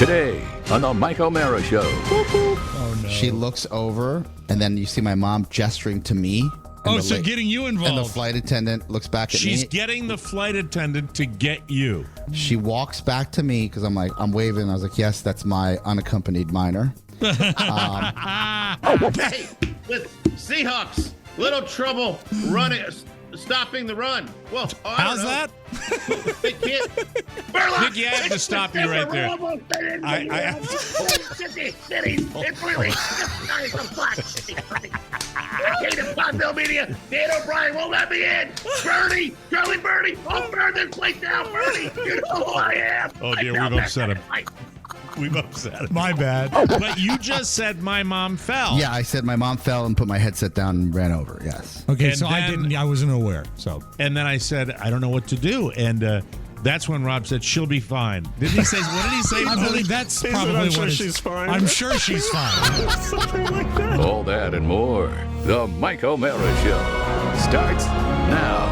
Today on the Mike O'Mara Show. Oh, no. She looks over, and then you see my mom gesturing to me. So getting you involved. And the flight attendant looks back at me. She's getting the flight attendant to get you. She walks back to me because I'm waving. I was like, yes, that's my unaccompanied minor. Hey, with Seahawks, little trouble stopping the run. Well, how's that? They can't. Nikki, I have to stop you right there. It's really nice and black. I hate it, PODVILLE media. Dan O'Brien won't let me in. Bernie, Charlie Bernie, I'll burn this place down. Bernie, you know who I am. Oh, dear, we've upset him. We've upset him. My bad. But you just said my mom fell. Yeah, I said my mom fell and put my headset down and ran over. Yes. Okay, And so I wasn't aware. So And then I said, I don't know what to do. And that's when Rob said, she'll be fine. Didn't he say, what did he say? I believe that's probably I'm what sure it is. she's fine. I'm sure she's fine. Something like that. All that and more. The Mike O'Mara Show starts now.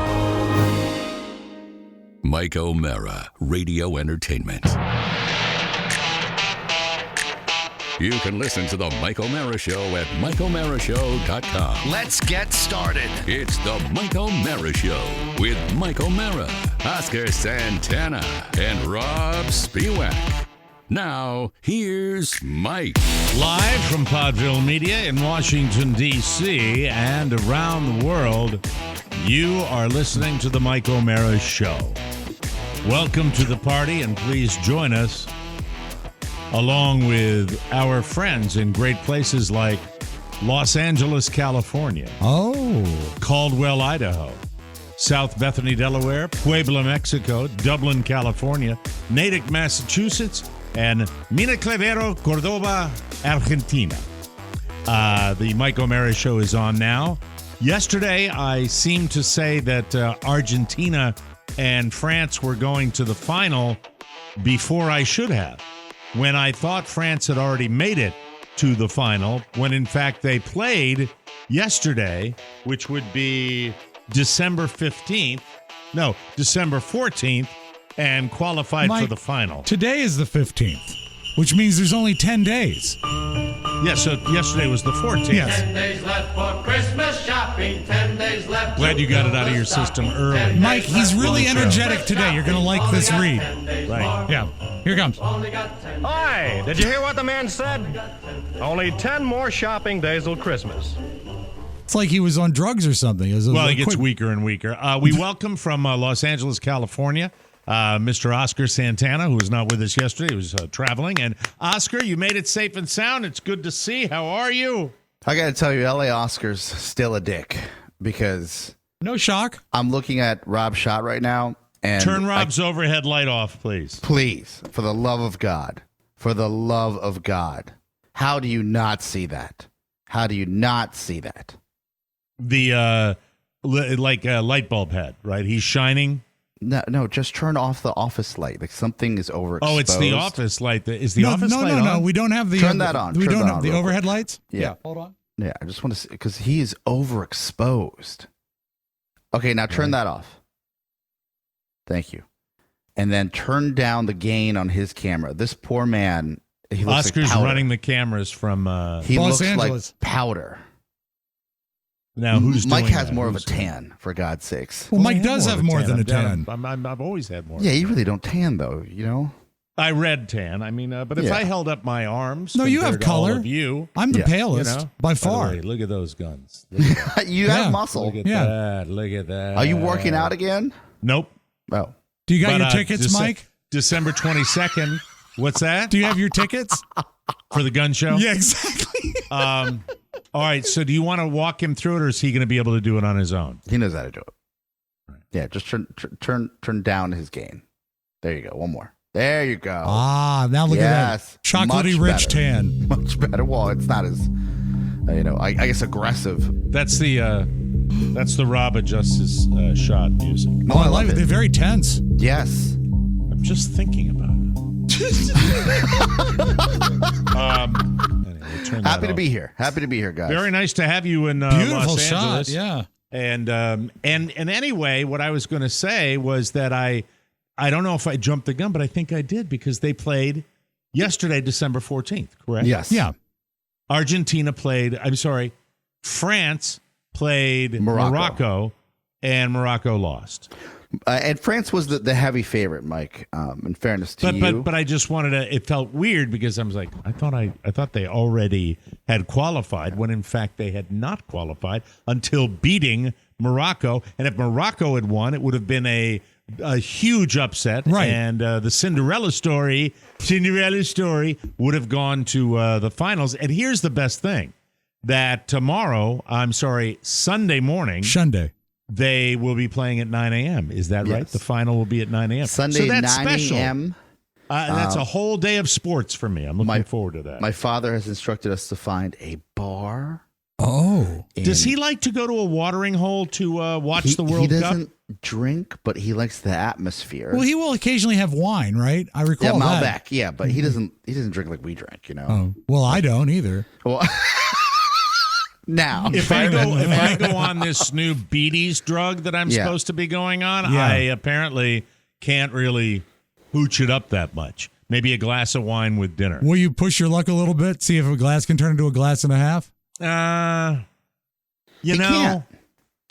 Mike O'Mara, Radio Entertainment. You can listen to the Mike O'Mara Show at MikeO'MaraShow.com. Let's get started. It's the Mike O'Mara Show with Mike O'Mara, Oscar Santana, and Rob Spiewak. Now, here's Mike. Live from PODVILLE Media in Washington, D.C. and around the world, you are listening to the Mike O'Mara Show. Welcome to the party, and please join us along with our friends in great places like Los Angeles, California. Oh. Caldwell, Idaho. South Bethany, Delaware. Puebla, Mexico. Dublin, California. Natick, Massachusetts. And Miraclevero, Cordoba, Argentina. The Mike O'Mara Show is on now. Yesterday, I seemed to say that Argentina and France were going to the final before I should have, when I thought France had already made it to the final, when in fact they played yesterday, which would be December 15th, no, December 14th, and qualified Mike, for the final. Today is the 15th, which means there's only 10 days. Yeah, so yesterday was the 14th. Yes. 10 days left for Christmas shopping. 10 days left. Glad you got it out of your system early. Mike, he's really energetic today. You're going to like this read. Right. Yeah, here it comes. Hi, did you hear what the man said? Only 10 more shopping days till Christmas. It's like he was on drugs or something. Well, he gets weaker and weaker. We welcome from Los Angeles, California, Mr. Oscar Santana, who was not with us yesterday. He was traveling. And Oscar, you made it safe and sound. It's good to see. How are you? I got to tell you, LA Oscar's still a dick because No shock. I'm looking at Rob's shot right now. And Turn Rob's overhead light off, please. Please, for the love of God, how do you not see that? How do you not see that? The light bulb head, right? He's shining. No, just turn off the office light. Like something is overexposed. Oh, it's the office light. Is the office light on? No. We don't have the. Turn that on. We Turn don't that have on the real overhead quick. lights. Yeah. Hold on. Yeah, I just want to see because he is overexposed. Okay, now turn that off. Thank you. And then turn down the gain on his camera. This poor man. He looks Oscar's like powder. running the cameras from. He Los looks Angeles. like powder. Now, who's Mike doing has that? more of a Who's doing tan, for God's sakes. Well, Mike I does have more than a tan. I've always had more. Yeah, you really don't tan though, you know. I read tan. I mean, but if Yeah. I held up my arms, No, you have compared to all color. of you, I'm the Yeah. palest You know, by by the far. way, look at those guns. Look at that. You Yeah. have muscle. Look at Yeah. that. Look at that. Are you working out again? Nope. Oh, Do you got But, your tickets, Mike? December 22nd. What's that? Do you have your tickets? For the gun show? Yeah, exactly. All right. So do you want to walk him through it, or is he going to be able to do it on his own? he knows how to do it. Yeah, just turn down his gain. There you go. One more. There you go. Now look at Yes, that. Chocolatey much rich better. tan. Much better. Well, it's not as, I guess aggressive. That's the Rob adjusts his shot music. No, Oh, I I love like it. it. They're very tense. Yes. I'm just thinking about it. Anyway, turn that Happy to off. be here. Happy to be here, guys. Very nice to have you in Beautiful Los shot. Angeles. Yeah. And anyway, what I was going to say was that I don't know if I jumped the gun, but I think I did because they played yesterday, December 14th, correct? Yes. Yeah. France played Morocco. Morocco, and Morocco lost. And France was the heavy favorite, Mike. In fairness to you, But I just wanted to. It felt weird because I was like, I thought they already had qualified when in fact they had not qualified until beating Morocco. And if Morocco had won, it would have been a huge upset, right? And the Cinderella story would have gone to the finals. And here's the best thing: that Sunday morning. They will be playing at 9 a.m. Is that right? The final will be at 9 a.m. Sunday, so that's 9 special. a.m. That's a whole day of sports for me. I'm looking forward to that. My father has instructed us to find a bar. Oh. Does he like to go to a watering hole to watch the World Cup? He doesn't drink, but he likes the atmosphere. Well, he will occasionally have wine, right? I recall Malbec, that. yeah, but he doesn't drink like we drink, you know. Oh. Well, I don't either. Well, now, if I go on this new Beatties drug that I'm supposed to be going on, I apparently can't really hooch it up that much. Maybe a glass of wine with dinner. Will you push your luck a little bit? See if a glass can turn into a glass and a half? I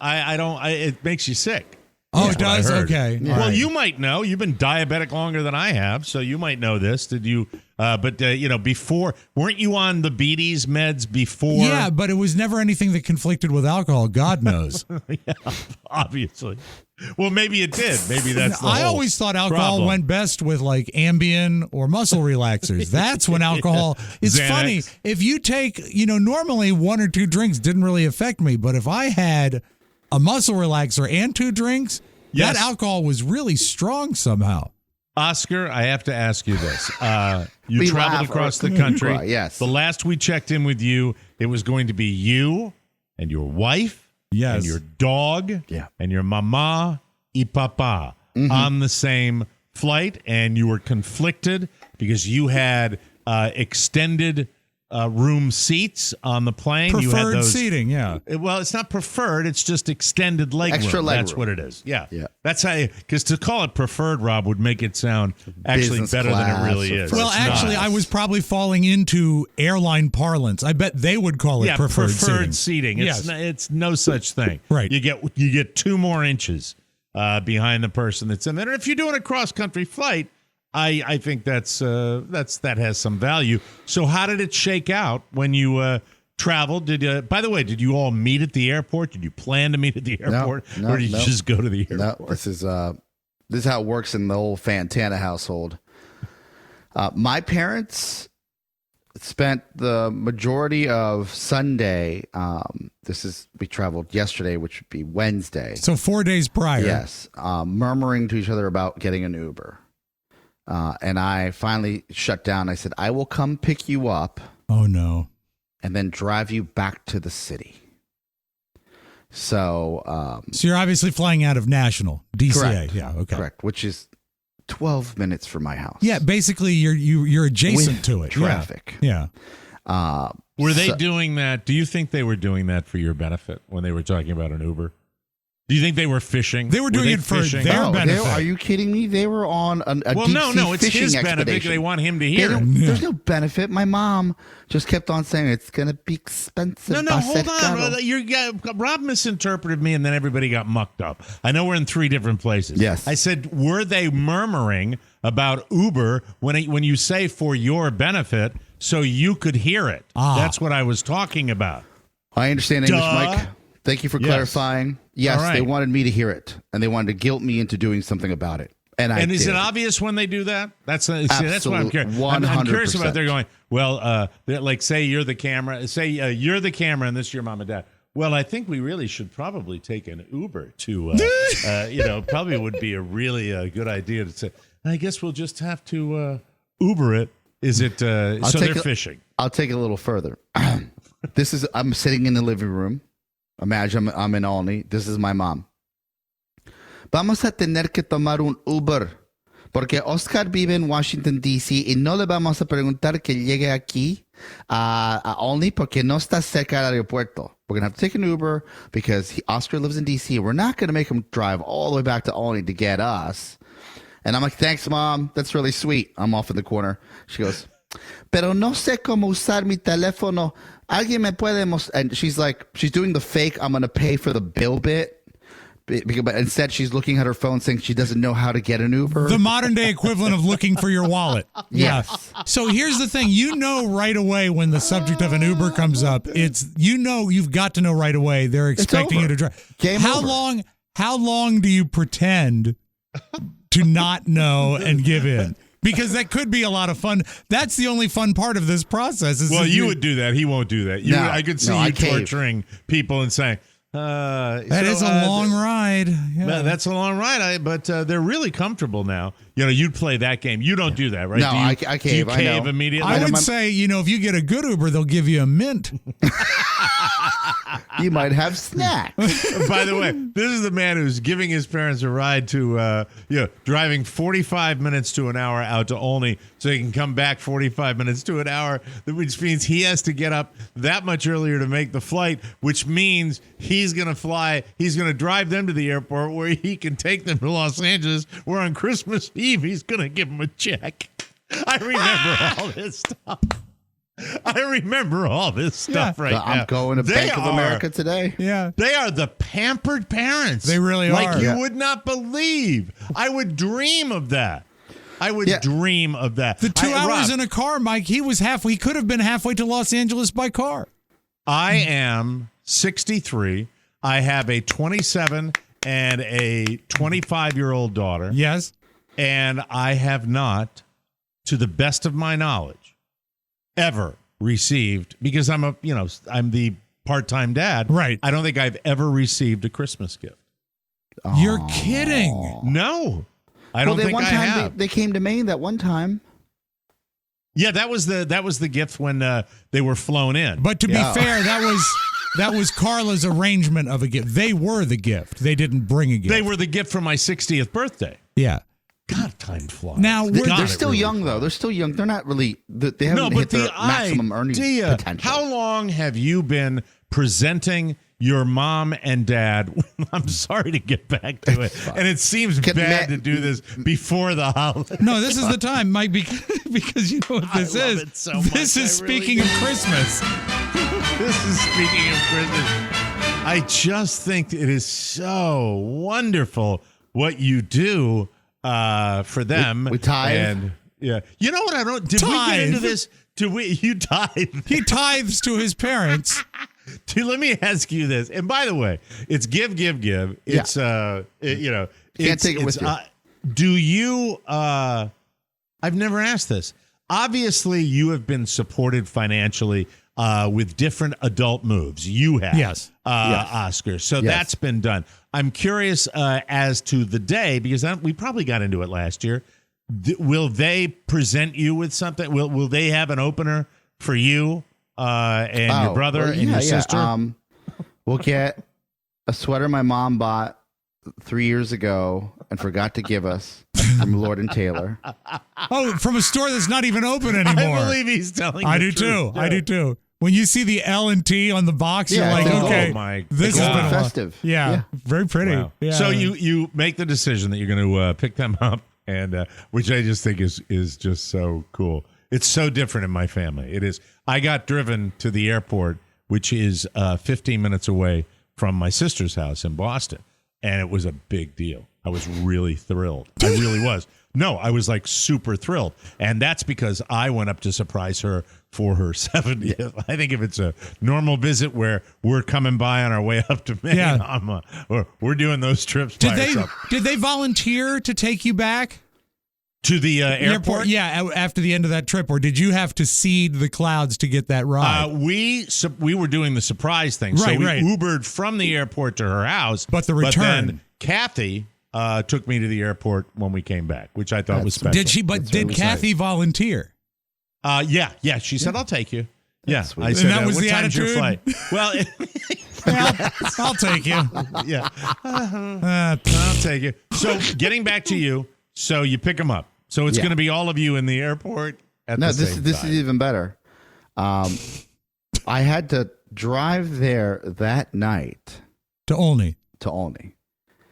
don't. It makes you sick. Oh, it does? Okay. Yeah. Well, you might know. You've been diabetic longer than I have, so you might know this. Did you? Before, weren't you on the Beatties meds before? Yeah, but it was never anything that conflicted with alcohol. God knows. Yeah, obviously. Well, maybe it did. Maybe that's the I whole always thought alcohol problem. went best with like Ambien or muscle relaxers. That's when alcohol. It's Xanax. funny if you take, normally 1 or 2 drinks didn't really affect me, but if I had a muscle relaxer and 2 drinks, that alcohol was really strong somehow. Oscar, I have to ask you this. You We traveled laugh across or the country. cry, yes. The last we checked in with you, it was going to be you and your wife and your dog and your mama y papa on the same flight, and you were conflicted because you had extended room seats on the plane. Preferred you had those seating, yeah. Well, it's not preferred. It's just extended leg Extra room. leg That's room. what it is. Yeah. That's how, because to call it preferred, Rob, would make it sound actually Business better than it class really or is. first Well, actually, class. I was probably falling into airline parlance. I bet they would call it preferred seating. It's no such thing. Right. You get 2 more inches behind the person that's in there. And if you're doing a cross country flight, I think that has some value. So how did it shake out when you traveled? By the way, did you all meet at the airport? Did you plan to meet at the airport, or did you just go to the airport? No, this is how it works in the whole Fantana household. My parents spent the majority of Sunday. We traveled yesterday, which would be Wednesday. So 4 days prior. Yes, murmuring to each other about getting an Uber. And I finally shut down. I said, I will come pick you up. Oh, no. And then drive you back to the city. So you're obviously flying out of National, DCA. Correct. Yeah, okay. Correct, which is 12 minutes from my house. Yeah, basically you're adjacent With to it. traffic. Yeah. Were they doing that? Do you think they were doing that for your benefit when they were talking about an Uber? Do you think they were fishing? They were doing it for fishing? their benefit. Are you kidding me? They were on a Well, deep no, sea it's fishing his benefit. expedition. They want him to hear it. There's no benefit. My mom just kept on saying it's going to be expensive. No, hold on. Rob misinterpreted me, and then everybody got mucked up. I know we're in 3 different places. Yes. I said, were they murmuring about Uber when you say for your benefit so you could hear it? That's what I was talking about. I understand English, Mike. Thank you for clarifying. Yes, right. They wanted me to hear it, and they wanted to guilt me into doing something about it. And is did. it obvious when they do that? That's what I'm curious. 100%. I'm curious about. They're going, well, like say you're the camera. Say you're the camera, and this is your mom and dad. Well, I think we really should probably take an Uber to, probably would be a really good idea to say. I guess we'll just have to Uber it. Is it? So they're fishing. I'll take it a little further. I'm sitting in the living room. Imagine I'm in Olney. This is my mom. Vamos a tener que tomar un Uber. Porque Oscar vive en Washington, D.C. y no le vamos a preguntar que llegue aquí a Olney porque no está cerca del aeropuerto. We're going to have to take an Uber because Oscar lives in D.C. We're not going to make him drive all the way back to Olney to get us. And I'm like, thanks, Mom. That's really sweet. I'm off in the corner. She goes, pero no sé cómo usar mi teléfono. Alguien me puede mostrar? And she's doing the fake, I'm going to pay for the bill bit. But instead, she's looking at her phone saying she doesn't know how to get an Uber. The modern day equivalent of looking for your wallet. Yes. Yeah. So here's the thing. You know right away when the subject of an Uber comes up, you've got to know right away they're expecting you to drive. Game over. How long do you pretend to not know and give in? Because that could be a lot of fun. That's the only fun part of this process. You would do that. He won't do that. I could see you torturing people and saying, that is a long ride. Yeah. That's a long ride, but they're really comfortable now. You'd play that game. You don't do that, right? No, I cave. Do you I cave know. immediately? I would say, if you get a good Uber, they'll give you a mint. You might have snacks. By the way, this is the man who's giving his parents a ride to, driving 45 minutes to an hour out to Olney so he can come back 45 minutes to an hour, which means he has to get up that much earlier to make the flight, which means he's going to fly. He's going to drive them to the airport where he can take them to Los Angeles, where on Christmas Eve he's going to give them a check. I remember all this stuff. Right now. I'm going to Bank of America today. Yeah. They are the pampered parents. They really are. Like you would not believe. I would dream of that. Dream of that. The 2 hours in a car, Mike, he could have been halfway to Los Angeles by car. I am 63. I have a 27 and a 25-year-old daughter. Yes. And I have not, to the best of my knowledge, ever received, because I'm the part-time dad. Right. I don't think I've ever received a Christmas gift. You're kidding. No. I don't think I have. They came to Maine that one time. Yeah, that was the gift when they were flown in. But to be fair, that was Carla's arrangement of a gift. They were the gift. They didn't bring a gift. They were the gift for my 60th birthday. Yeah. God, time flies. Now they're still young, though. They're still young. They're not really. They haven't hit their maximum earning potential. How long have you been presenting your mom and dad? I'm sorry to get back to it, and it seems bad to do this before the holiday. No, this is the time, Mike, because you know what this is. It so much. This is speaking of Christmas. This is speaking of Christmas. I just think it is so wonderful what you do for them. We tithe. And you know what I don't. Did we get into this? You tithe? He tithes to his parents. Let me ask you this. And by the way, it's give. It's Can't take it with you. Do you? I've never asked this. Obviously, you have been supported financially with different adult moves. You have, yes, Oscar. So that's been done. I'm curious as to the day, because we probably got into it last year. Will they present you with something? Will they have an opener for you and your brother and your sister? We'll get a sweater my mom bought 3 years ago and forgot to give us from Lord and Taylor. Oh, from a store that's not even open anymore. I believe he's telling I the do truth. too. I do too. When you see the L and T on the box, you're like, okay, this has been festive. Yeah, very pretty. Wow. Yeah. So you make the decision that you're going to pick them up, and which I just think is just so cool. It's so different in my family. It is. I got driven to the airport, which is 15 minutes away from my sister's house in Boston, and it was a big deal. I was really thrilled. I really was. No, I was like super thrilled. And that's because I went up to surprise her for her 70th. I think if it's a normal visit where we're coming by on our way up to Maine, we're doing those trips by ourselves. Did they volunteer to take you back? To the airport? Yeah, after the end of that trip, or did you have to seed the clouds to get that ride? We were doing the surprise thing. So we Ubered from the airport to her house. But the return. But then Kathy took me to the airport when we came back, which I thought was special. Did she? But did Kathy volunteer? Yeah. She said, "I'll take you." Yeah, sweet. I said, and that was what the time's attitude? your flight? Well, I'll take you. Yeah, I'll take you. So getting back to you, so you pick them up. So it's going to be all of you in the airport at the same time. This is even better. I had to drive there that night to Olney.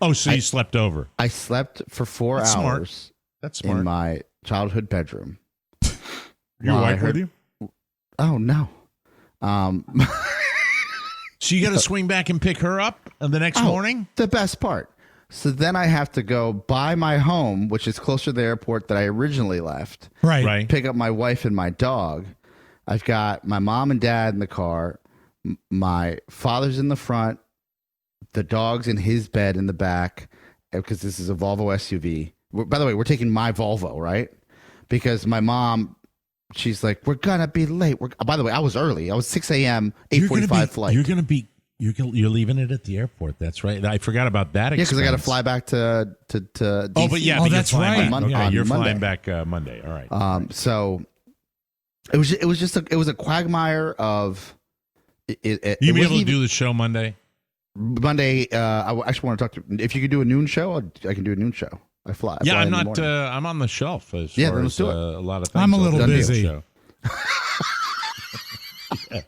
Oh, so you slept over? I slept for 4 hours. That's smart. In my childhood bedroom. Your Well, I wife with heard- you? Oh no. So you got to swing back and pick her up the next morning? The best part. So then I have to go by my home, which is closer to the airport that I originally left. Right. Pick up my wife and my dog. I've got my mom and dad in the car. My father's in the front. The dog's in his bed in the back because this is a Volvo SUV. By the way, we're taking my Volvo, right? Because my mom, she's like, we're going to be late. By the way, I was early. I was 6 a.m., 8:45 flight. You're leaving it at the airport. That's right. I forgot about that. Yeah, because I got to fly back to DC. Oh, but yeah, Oh, but that's you're flying right. back. On Okay, you're Monday. flying back Monday. All right. So it was a quagmire of it. You it be able wasn't to even- do the show Monday? Monday. I actually want to talk to. If you could do a noon show, I can do a noon show. I fly. Yeah, I'm in the not. morning. I'm on the shelf as Yeah, far then let's as do it. a lot of things. I'm a little on the busy. show. Yeah.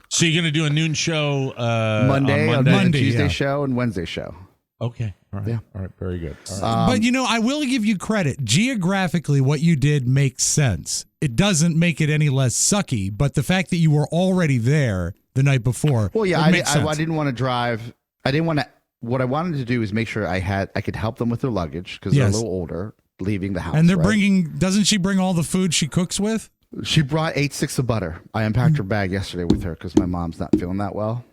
So you're going to do a noon show Monday, on Monday? Monday, Tuesday yeah. show, and Wednesday show. Okay. All right. Yeah. All right. Very good. All right. But I will give you credit. Geographically, what you did makes sense. It doesn't make it any less sucky, but the fact that you were already there the night before. Well, yeah, it I makes sense. didn't want to drive. I didn't want to. What I wanted to do is make sure I could help them with their luggage because they're a Yes. little older, leaving the house. And they're right? bringing. Doesn't she bring all the food she cooks with? She brought 8 sticks of butter. I unpacked her bag yesterday with her because my mom's not feeling that well.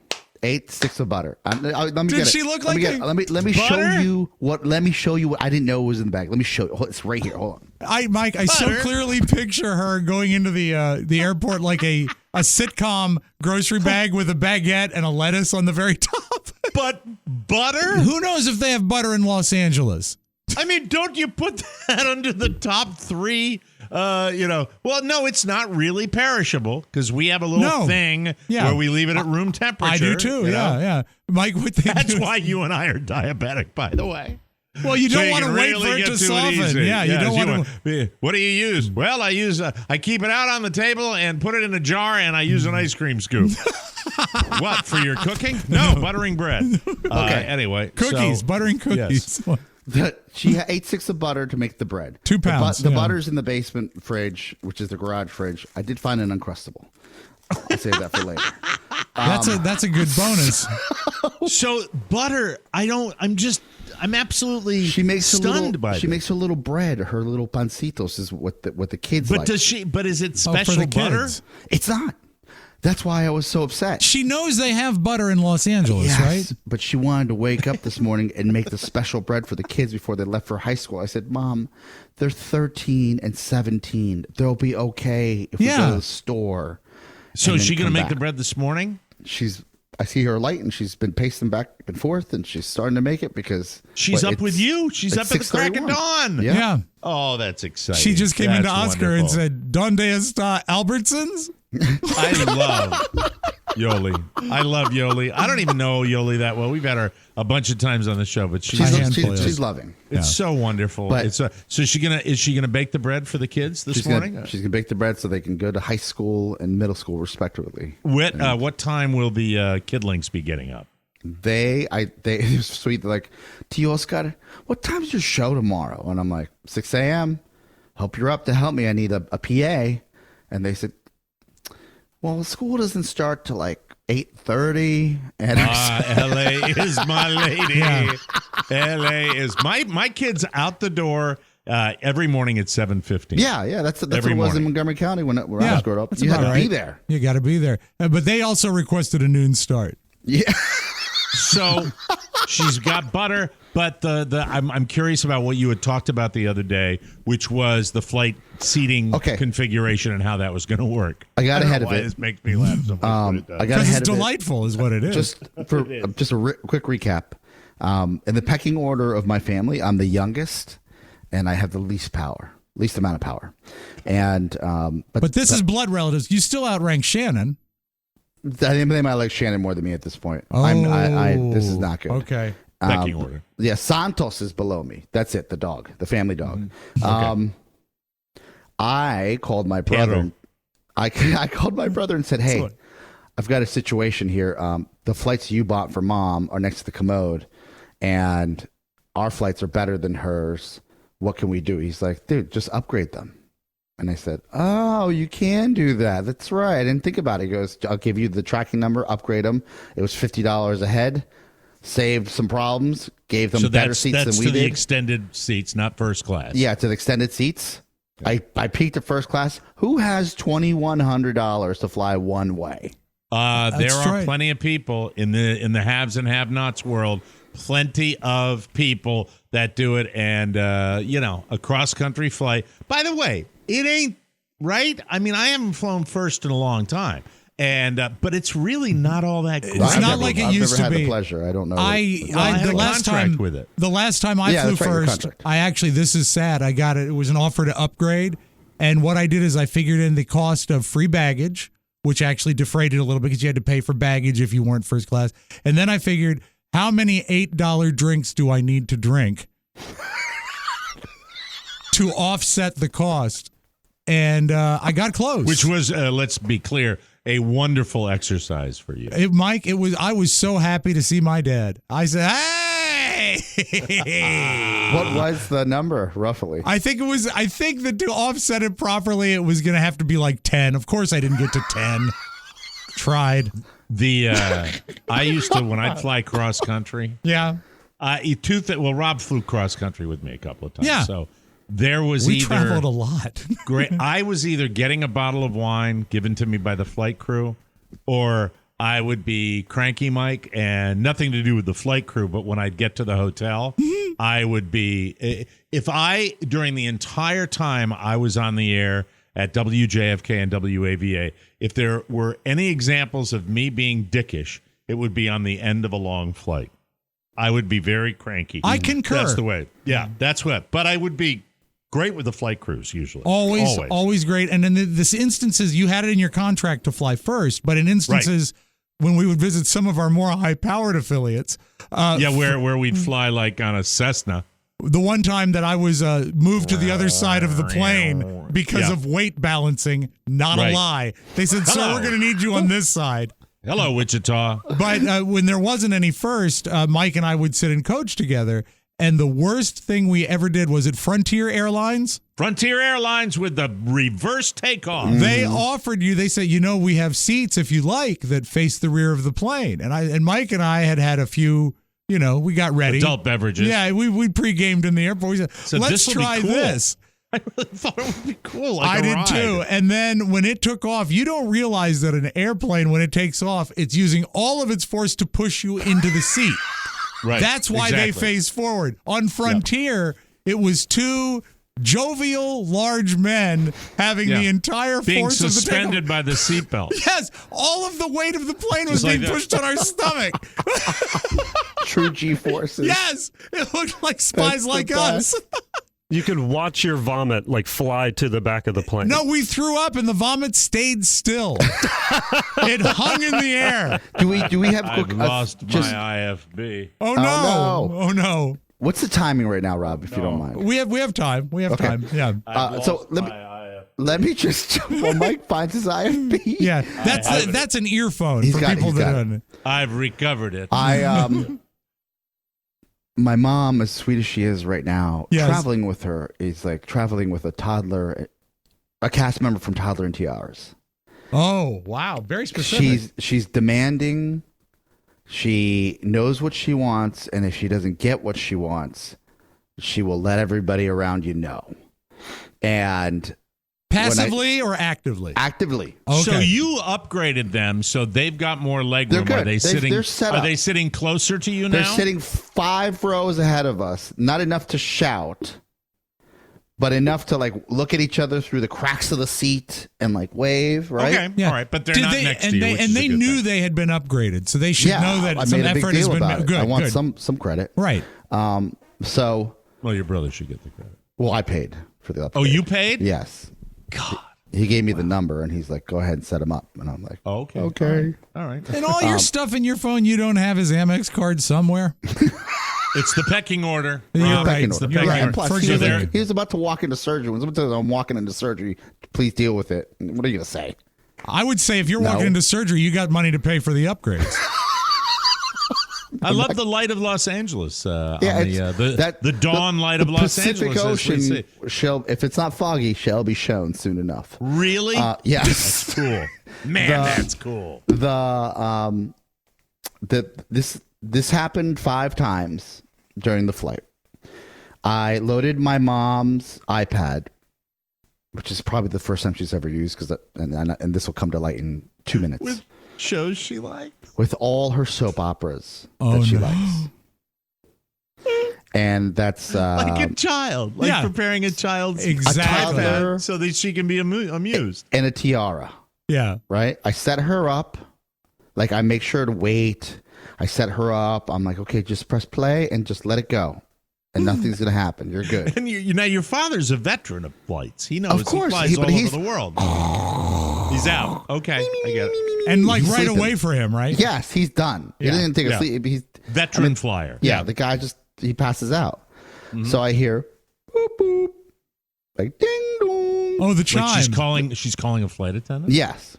8 sticks of butter. Let me Did get she it. look Let me like get a it. Let me show butter? you what. Let me show you what I didn't know was in the bag. Let me show you. It's right here. Hold on. Mike, I so clearly picture her going into the airport like a sitcom grocery bag with a baguette and a lettuce on the very top. But butter? Who knows if they have butter in Los Angeles? I mean, don't you put that under the top 3? Well, no, it's not really perishable because we have a little thing where we leave it at room temperature. I do too. you know? Yeah. Mike, what they That's do? why you and I are diabetic, by the way. Well, you So don't you want to can wait really for it get to to it soften. easy. Yeah, you don't want to. What do you use? Well, I keep it out on the table and put it in a jar, and I use an ice cream scoop. What, for your cooking? No, buttering bread. Okay. Anyway. Cookies, so- buttering cookies. Yes. She had 8 sticks of butter to make the bread. 2 pounds. The butter's in the basement fridge, which is the garage fridge. I did find an Uncrustable. I'll save that for later. That's a good bonus. So butter, I'm absolutely She makes stunned by She this. makes her little bread. Her little pancitos is what the kids But like. But is it for special the butter? kids. It's not. That's why I was so upset. She knows they have butter in Los Angeles, right? But she wanted to wake up this morning and make the special bread for the kids before they left for high school. I said, Mom, they're 13 and 17. They'll be okay if we go to the store. So and is she then going to come make the back. bread this morning? I see her light, and she's been pacing back and forth, and she's starting to make it because She's up with you. She's up it's at the crack of 6:31. dawn. Yeah. Oh, that's exciting. She just came into That's Oscar and wonderful. said, "Donde está Albertsons?" I love Yoli. I love Yoli. I don't even know Yoli that well. We've had her a bunch of times on the show, but she's She's loving. it's so wonderful. But- So is she gonna bake the bread for the kids this morning? She's gonna bake the bread so they can go to high school and middle school respectively. What time will the kidlings be getting up? They it was sweet. They're like, Tio Oscar, what time's your show tomorrow? And I'm like, 6 a.m. Hope you're up to help me. I need a PA. And they said, well, school doesn't start till like 8:30. And LA is my lady. LA is my kids out the door every morning at 7:15. yeah, that's what Every it was morning. in Montgomery County when I was growing up. that's You had to about be right. there. You got to be there. But they also requested a noon start. Yeah. So she's got butter, but I'm curious about what you had talked about the other day, which was the flight seating configuration and how that was going to work. I got don't ahead know of why it. This makes me laugh so much. But it does. I got Because ahead it's of it. delightful, is what it is. Just for quick recap, in the pecking order of my family, I'm the youngest, and I have the least amount of power. And but this is blood relatives. You still outrank Shannon. they might like Shannon more than me at this point. Oh, This is not good. Okay. Pecking order. Yeah, Santos is below me. That's it. The dog, the family dog. I called my brother. I called my brother and said, "Hey, I've got a situation here. The flights you bought for Mom are next to the commode, and our flights are better than hers. What can we do?" He's like, "Dude, just upgrade them." And I said, oh, you can do that. That's right. I didn't think about it. He goes, I'll give you the tracking number, upgrade them. It was $50 a head. Saved some problems. Gave them better seats than we did. That's to the extended seats, not first class. Yeah, to the extended seats. I peaked at first class. Who has $2,100 to fly one way? There are plenty of people in the haves and have-nots world. Plenty of people that do it, and a cross-country flight. By the way, it ain't right. I mean, I haven't flown first in a long time, and but it's really not all that cool. It's not like it used to be. I've never had the pleasure. I don't know. I had a contract with it. The last time I flew first, this is sad. I got it. It was an offer to upgrade, and what I did is I figured in the cost of free baggage, which actually defrayed it a little bit because you had to pay for baggage if you weren't first class, and then I figured, how many $8 drinks do I need to drink to offset the cost? And I got close. Which was, let's be clear, a wonderful exercise for you. Mike, I was so happy to see my dad. I said, hey! What was the number, roughly? I think that to offset it properly, it was going to have to be like 10. Of course, I didn't get to 10. Tried. I used to, when I'd fly cross country. Yeah. Rob flew cross country with me a couple of times. Yeah. So there was we traveled a lot. Great. I was either getting a bottle of wine given to me by the flight crew, or I would be cranky Mike, and nothing to do with the flight crew. But when I'd get to the hotel, I would be, during the entire time I was on the air at WJFK and WAVA, if there were any examples of me being dickish, it would be on the end of a long flight. I would be very cranky. I concur. That's the way. Yeah, that's what. But I would be great with the flight crews usually. Always great. And in this instances, you had it in your contract to fly first, but in instances when we would visit some of our more high-powered affiliates. Where we'd fly like on a Cessna. The one time that I was moved to the other side of the plane because of weight balancing, not a lie. They said, "Sir, we're going to need you on this side." Hello, Wichita. But when there wasn't any first, Mike and I would sit and coach together. And the worst thing we ever did was at Frontier Airlines. Frontier Airlines with the reverse takeoff. They offered you, they said, we have seats if you like that face the rear of the plane. And Mike and I had a few, we got ready. Adult beverages. Yeah, we pre-gamed in the airport. We said, let's try this. I really thought it would be cool. I did too. And then when it took off, you don't realize that an airplane, when it takes off, it's using all of its force to push you into the seat. Right. That's why they face forward. On Frontier, it was two jovial, large men having the entire being force of the suspended by the seatbelt. Yes, all of the weight of the plane was being pushed on our stomach. True G-forces. Yes, it looked like spies like us. You could watch your vomit fly to the back of the plane. No, we threw up and the vomit stayed still. It hung in the air. Do we have? I've lost my IFB. Oh no! What's the timing right now, Rob? If you don't mind, we have time. Time. Yeah. So let me just while Mike finds his IFB. Yeah, that's an earphone for people that don't. I've recovered it. My mom, as sweet as she is right now, traveling with her is like traveling with a toddler, a cast member from Toddler in 2 Hours. Oh, wow. Very specific. She's demanding. She knows what she wants, and if she doesn't get what she wants, she will let everybody around you know. And passively or actively? Actively. Okay. So you upgraded them, so they've got more leg room. They're good. They're set are up. they sitting closer to you now? They're sitting 5 rows ahead of us. Not enough to shout, but enough to look at each other through the cracks of the seat and wave, right? Okay, all right, but they're not next to you. And they knew they had been upgraded, so they should know that some effort has been made. Good. I want some credit. Right. So. Well, your brother should get the credit. Well, I paid for the upgrade. Oh, you paid? Yes. God. He gave me the number, and he's like, go ahead and set him up. And I'm like, okay. All right. And all your stuff in your phone, you don't have his Amex card somewhere? It's the pecking order. You're right. It's the pecking order. And plus, he was about to walk into surgery. When someone says, I'm walking into surgery, please deal with it. What are you going to say? I would say if you're walking into surgery, you got money to pay for the upgrades. I love the light of Los Angeles. The dawn light of Los Pacific Angeles. Ocean, if it's not foggy, shall be shown soon enough. Really? Yes. That's cool. Man, that's cool. This happened 5 times during the flight. I loaded my mom's iPad, which is probably the first time she's ever used, and this will come to light in 2 minutes. With shows she likes? With all her soap operas that she likes. And that's like a child, preparing a child's iPad so that she can be amused. And a tiara. Yeah. Right? I set her up. Like, I make sure to wait. I set her up. I'm like, okay, just press play and just let it go. And nothing's going to happen. You're good. And now your father's a veteran of flights. He knows. Of course. He flies all over the world. He's out. Okay. I get it. And like right away for him, right? Yes, he's done. He didn't take a sleep. He's veteran flyer. Yeah, the guy he passes out. Mm-hmm. So I hear boop boop, like ding dong. Oh, the chime. She's calling a flight attendant. Yes.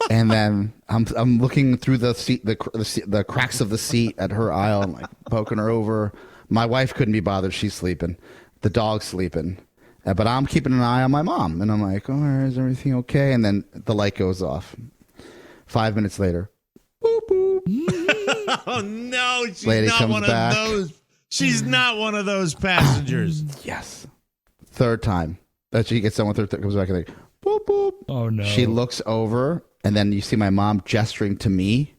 And then I'm looking through the seat, the cracks of the seat at her aisle, and like poking her over. My wife couldn't be bothered; she's sleeping. The dog's sleeping, but I'm keeping an eye on my mom, and I'm like, "Oh, is everything okay?" And then the light goes off. 5 minutes later, boop boop. Oh no, she's Lady not comes one back. of those. She's not one of those passengers. Yes. 3rd time that she gets done with her, comes back and like, boop boop. Oh no. She looks over, and then you see my mom gesturing to me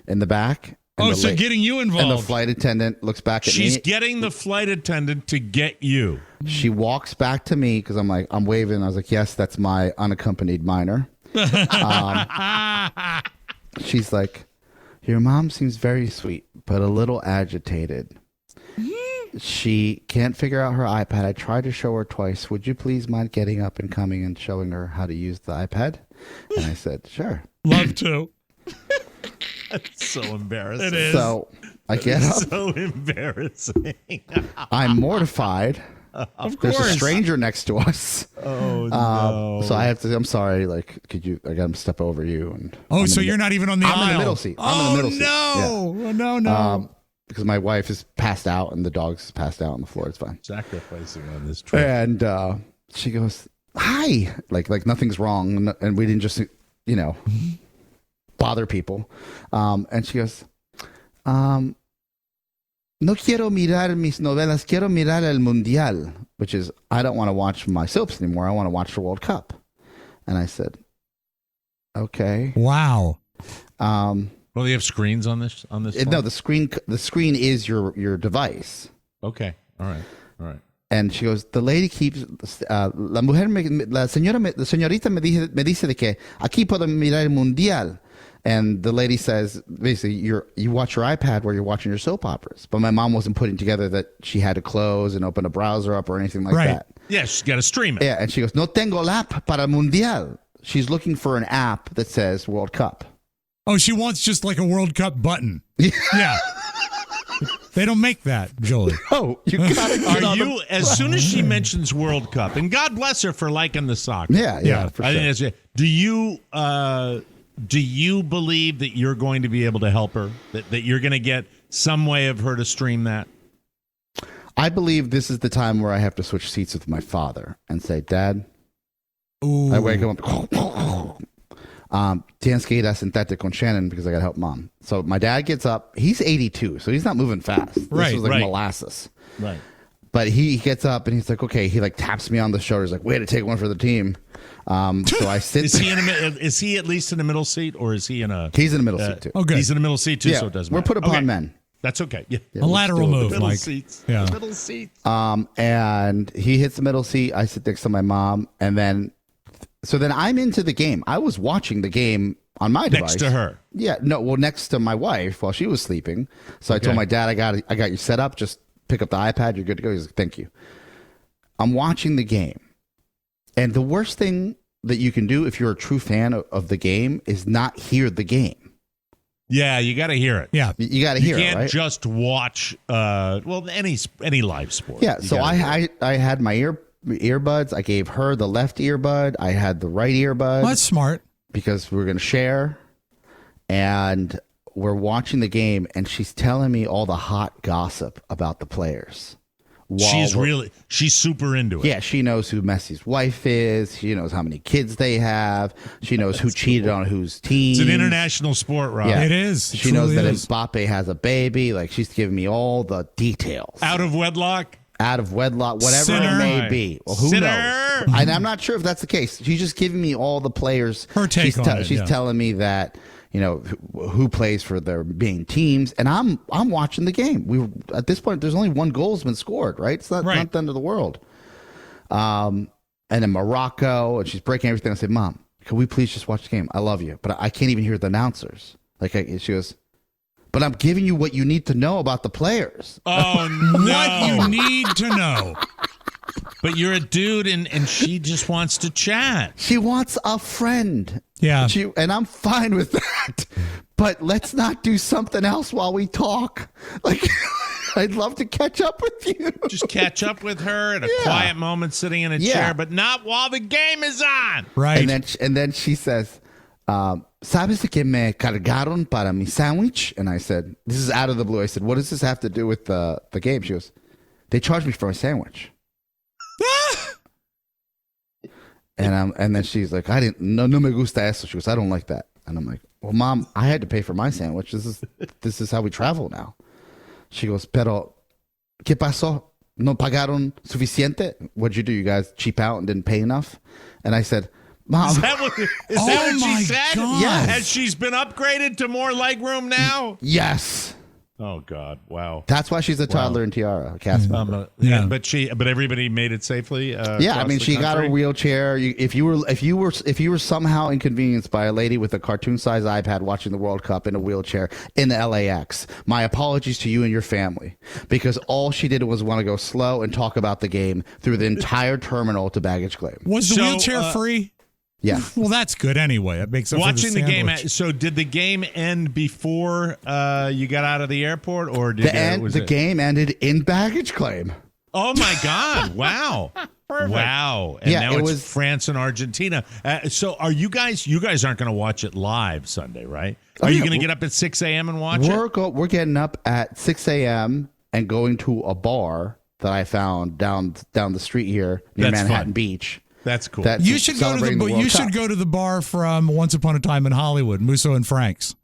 in the back. Oh, so getting you involved. And the flight attendant looks back at me. She's getting the flight attendant to get you. She walks back to me because I'm waving. I was like, yes, that's my unaccompanied minor. She's like, your mom seems very sweet, but a little agitated. She can't figure out her iPad. I tried to show her twice. Would you please mind getting up and coming and showing her how to use the iPad? And I said, sure. Love to. That's so embarrassing. It is. So I get up. So embarrassing. I'm mortified. Of course. There's a stranger next to us. Oh, no. So I have to, I'm sorry, like, I got to step over you. And so you're not even on the aisle. I'm in the middle seat. I'm in the middle seat. No. Yeah. No. Because my wife is passed out and the dog's passed out on the floor. It's fine. Sacrificing on this trip. And she goes, hi. Like nothing's wrong. And we didn't just, bother people. And she goes, no quiero mirar mis novelas, quiero mirar el mundial, which is, I don't want to watch my soaps anymore. I want to watch the World Cup. And I said, okay. Wow. Well, they have screens on this. No, the screen is your device. Okay. All right. And she goes, the lady keeps, la señorita me dice de que aquí puedo mirar el mundial. And the lady says, basically, you watch your iPad where you're watching your soap operas. But my mom wasn't putting together that she had to close and open a browser up or anything like that. Yeah, she's got to stream it. Yeah, and she goes, no tengo el app para mundial. She's looking for an app that says World Cup. Oh, she wants just like a World Cup button. Yeah. They don't make that, Jolie. Oh, you got it. As soon as she mentions World Cup, and God bless her for liking the soccer. Yeah, for sure. Do you believe that you're going to be able to help her? That you're going to get some way of her to stream that? I believe this is the time where I have to switch seats with my father and say, Dad, ooh. I wake up, tienes que ir a sentarte con Shannon because I got to help Mom. So my dad gets up. He's 82, so he's not moving fast. This was like molasses. Right. But he gets up and he's like, okay. He like taps me on the shoulder. He's like, way to take one for the team. So I sit. Is he at least in the middle seat, or is he in a? He's in the middle seat too. Oh, good. He's in the middle seat too, yeah, so it doesn't we're matter. put upon men. That's okay. Yeah. A lateral move, middle Mike. Seats. Yeah. Middle seats. And he hits the middle seat. I sit next to my mom, and then I'm into the game. I was watching the game on my device. Next to her. Yeah. No. Well, next to my wife while she was sleeping. So I told my dad, I got you set up. Just pick up the iPad. You're good to go. He's like, thank you. I'm watching the game, and the worst thing that you can do if you're a true fan of the game is not hear the game. Yeah, you got to hear it. Yeah, you got to hear it. You can't just watch. Any live sport. Yeah, so I had my earbuds. I gave her the left earbud. I had the right earbud. Well, that's smart because we were going to share. And we're watching the game, and she's telling me all the hot gossip about the players. She's super into it. Yeah, she knows who Messi's wife is. She knows how many kids they have. She knows who cheated on whose team. It's an international sport, Rob. Yeah. It is. She knows that Mbappe has a baby. Like, she's giving me all the details. Out of wedlock, whatever Sinner. it may be. Well, who Sinner. knows? And I'm not sure if that's the case. She's just giving me all the players. Her take on it. She's Yeah. telling me that, you know, who plays for their main teams, and I'm watching the game. At this point, there's only one goal's been scored, right? It's not the end of the world. And then Morocco, and she's breaking everything. I said, Mom, can we please just watch the game? I love you, but I can't even hear the announcers. She goes, but I'm giving you what you need to know about the players. Oh, no. What you need to know. But you're a dude, and she just wants to chat. She wants a friend. Yeah. And I'm fine with that. But let's not do something else while we talk. Like, I'd love to catch up with you. Just catch up with her at a quiet moment sitting in a chair, but not while the game is on. Right. And then she says, ¿Sabes que me cargaron para mi sandwich? And I said, this is out of the blue. I said, what does this have to do with the game? She goes, they charged me for a sandwich. And then she's like, no me gusta eso. She goes, I don't like that. And I'm like, well, Mom, I had to pay for my sandwich. This is how we travel now. She goes, pero ¿qué pasó? No pagaron suficiente? What'd you do? You guys cheap out and didn't pay enough? And I said, Mom. Is that what she said? God. Yes. Has she's been upgraded to more legroom now? Yes. Oh God! Wow. That's why she's a toddler in tiara, a cast member. But everybody made it safely. Yeah, I mean, she got a wheelchair. If you were somehow inconvenienced by a lady with a cartoon-sized iPad watching the World Cup in a wheelchair in the LAX, my apologies to you and your family, because all she did was want to go slow and talk about the game through the entire terminal to baggage claim. Was the wheelchair free? Yeah. Well, that's good anyway. It makes up watching for the game. sandwich. So did the game end before you got out of the airport, or did the game ended in baggage claim? Oh my God! Wow. Wow. And now it's France and Argentina. So are you guys aren't going to watch it live Sunday, right? Are you going to get up at 6 a.m. and watch it? We're getting up at 6 a.m. and going to a bar that I found down the street here near Manhattan Beach. That's cool. You should go to the bar from Once Upon a Time in Hollywood, Musso and Frank's.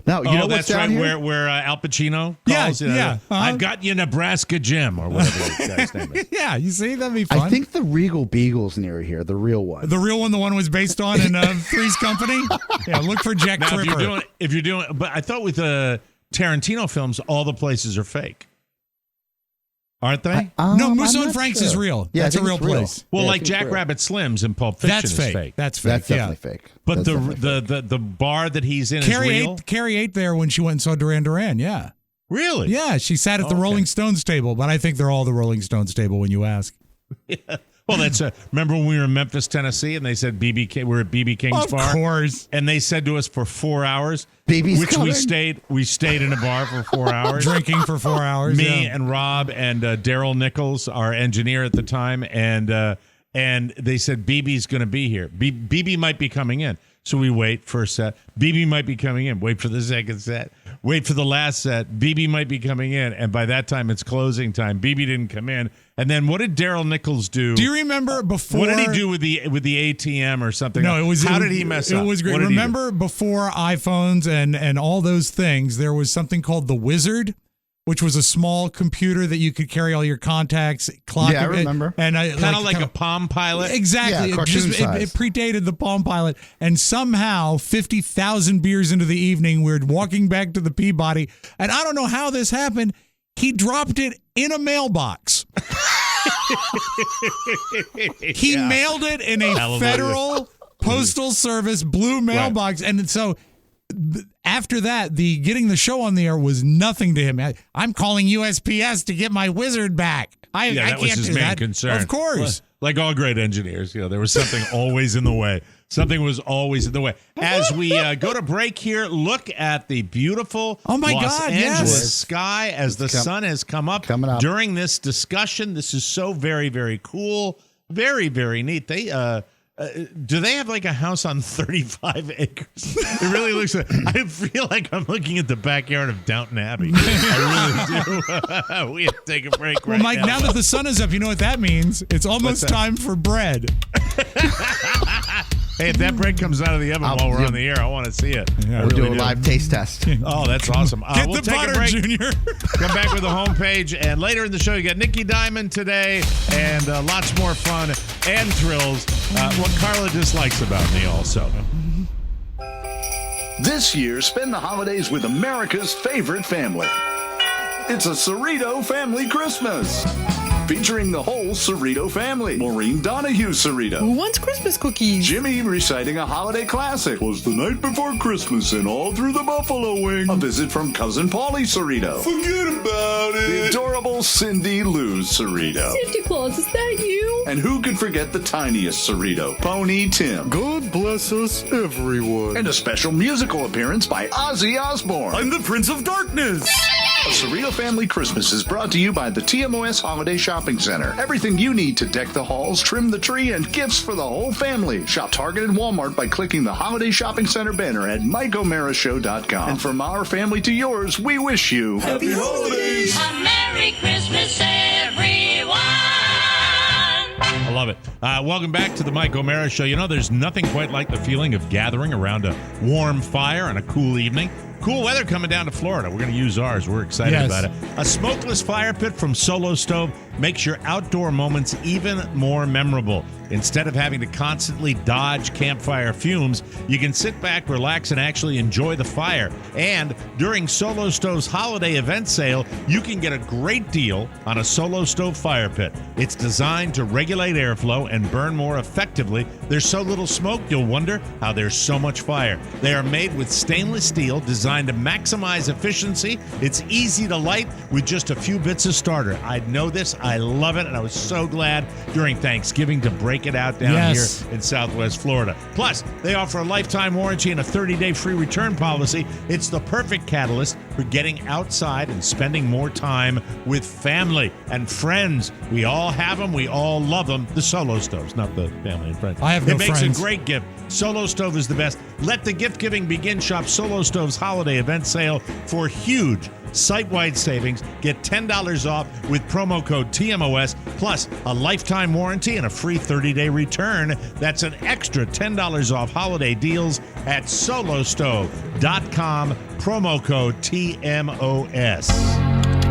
No, you know that's right. Here? Where Al Pacino calls. I've got you, Nebraska Jim, or whatever the guy's name is. Yeah, you see, that'd be fun. I think the Regal Beagle's near here, the real one. The real one, the one was based on in Three's Company. Yeah, look for Jack Tripper. If you're doing, but I thought with the Tarantino films, all the places are fake. Aren't they? No, Musso and Frank's is real. Yeah, that's a real place. Well, like Jackrabbit Slim's in Pulp Fiction is fake. That's fake. That's definitely fake. But the bar that he's in is real? Carrie ate there when she went and saw Duran Duran, yeah. Really? Yeah, she sat at the Rolling Stones table, but I think they're all the Rolling Stones table when you ask. Yeah. Well, that's remember when we were in Memphis, Tennessee, and they said we're at BB King's bar? Of course. And they said to us for 4 hours, coming. we stayed in a bar for 4 hours. Drinking for 4 hours. Me and Rob and Daryl Nichols, our engineer at the time, and they said BB's going to be here. BB might be coming in. So we wait for a set. BB might be coming in. Wait for the second set. Wait for the last set. BB might be coming in. And by that time, it's closing time. BB didn't come in. And then what did Daryl Nichols do? Do you remember before? What did he do with the ATM or something? No, it was. How did he mess up? It was great. Remember before iPhones and all those things, there was something called the Wizard, which was a small computer that you could carry all your contacts. Clock. Yeah, I remember. And kind of like a Palm Pilot. Exactly. Yeah, it predated the Palm Pilot. And somehow, 50,000 beers into the evening, we're walking back to the Peabody, and I don't know how this happened. He dropped it in a mailbox. He mailed it in a Federal Postal Service blue mailbox. Right. And so after that, getting the show on the air was nothing to him. I'm calling USPS to get my Wizard back. I that can't was his do main that. concern. Of course. Like all great engineers, there was something always in the way. Something was always in the way. As we go to break here, look at the beautiful Los Angeles sky as the sun has come up during this discussion. This is so very, very cool. Very, very neat. They Do they have like a house on 35 acres? It really looks like, I feel like I'm looking at the backyard of Downton Abbey. I really do. We have to take a break right Mike, now that the sun is up, you know what that means? It's almost time for bread. Hey, if that bread comes out of the oven while we're on the air, I want to see it. Yeah, we'll do a live taste test. Oh, that's awesome. Get we'll the take butter, a break. Junior. Come back with the homepage. And later in the show, you got Nikky Diamond today and lots more fun and thrills. What Carla dislikes about me also. This year, spend the holidays with America's favorite family. It's a Cerrito family Christmas. Featuring the whole Cerrito family. Maureen Donahue Cerrito. Who wants Christmas cookies? Jimmy reciting a holiday classic. Was the night before Christmas and all through the buffalo wing. A visit from cousin Paulie Cerrito. Forget about it. The adorable Cindy Lou Cerrito. Santa Claus, is that you? And who could forget the tiniest Cerrito, Pony Tim. God bless us, everyone. And a special musical appearance by Ozzy Osbourne. I'm the Prince of Darkness. A Cerrito Family Christmas is brought to you by the TMOS Holiday Shopping Center. Everything you need to deck the halls, trim the tree, and gifts for the whole family. Shop Target and Walmart by clicking the Holiday Shopping Center banner at MikeO'MaraShow.com. And from our family to yours, we wish you Happy Holidays! A Merry Christmas, everyone! I love it. Welcome back to the Mike O'Mara Show. You know, there's nothing quite like the feeling of gathering around a warm fire on a cool evening. Cool weather coming down to Florida. We're going to use ours. We're excited about it. A smokeless fire pit from Solo Stove makes your outdoor moments even more memorable. Instead of having to constantly dodge campfire fumes, you can sit back, relax, and actually enjoy the fire. And during Solo Stove's holiday event sale, you can get a great deal on a Solo Stove fire pit. It's designed to regulate airflow and burn more effectively. There's so little smoke, you'll wonder how there's so much fire. They are made with stainless steel, designed to maximize efficiency. It's easy to light with just a few bits of starter. I know this. I love it, and I was so glad during Thanksgiving to break it out down here in Southwest Florida. Plus, they offer a lifetime warranty and a 30-day free return policy. It's the perfect catalyst for getting outside and spending more time with family and friends. We all have them. We all love them. The Solo Stoves, not the family and friends. I have no friends. It makes a great gift. Solo Stove is the best. Let the gift giving begin. Shop Solo Stove's holiday event sale for huge site-wide savings. Get $10 off with promo code TMOS, plus a lifetime warranty and a free 30-day return. That's an extra $10 off holiday deals at solostove.com, promo code TMOS.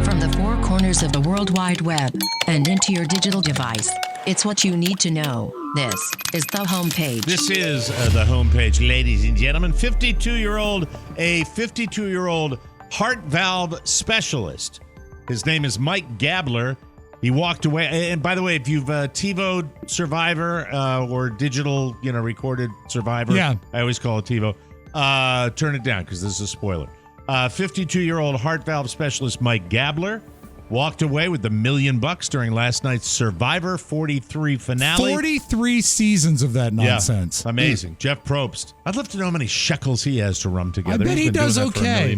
From the four corners of the World Wide Web and into your digital device, it's what you need to know. This is the homepage. This is the homepage, ladies and gentlemen. A 52-year-old heart valve specialist. His name is Mike Gabler. He walked away. And by the way, if you've TiVo'd Survivor or digital, recorded Survivor, I always call it TiVo, turn it down because this is a spoiler. 52-year-old heart valve specialist Mike Gabler walked away with $1 million during last night's Survivor 43 finale. 43 seasons of that nonsense. Yeah, amazing. Jeff Probst. I'd love to know how many shekels he has to rum together. I bet he does okay.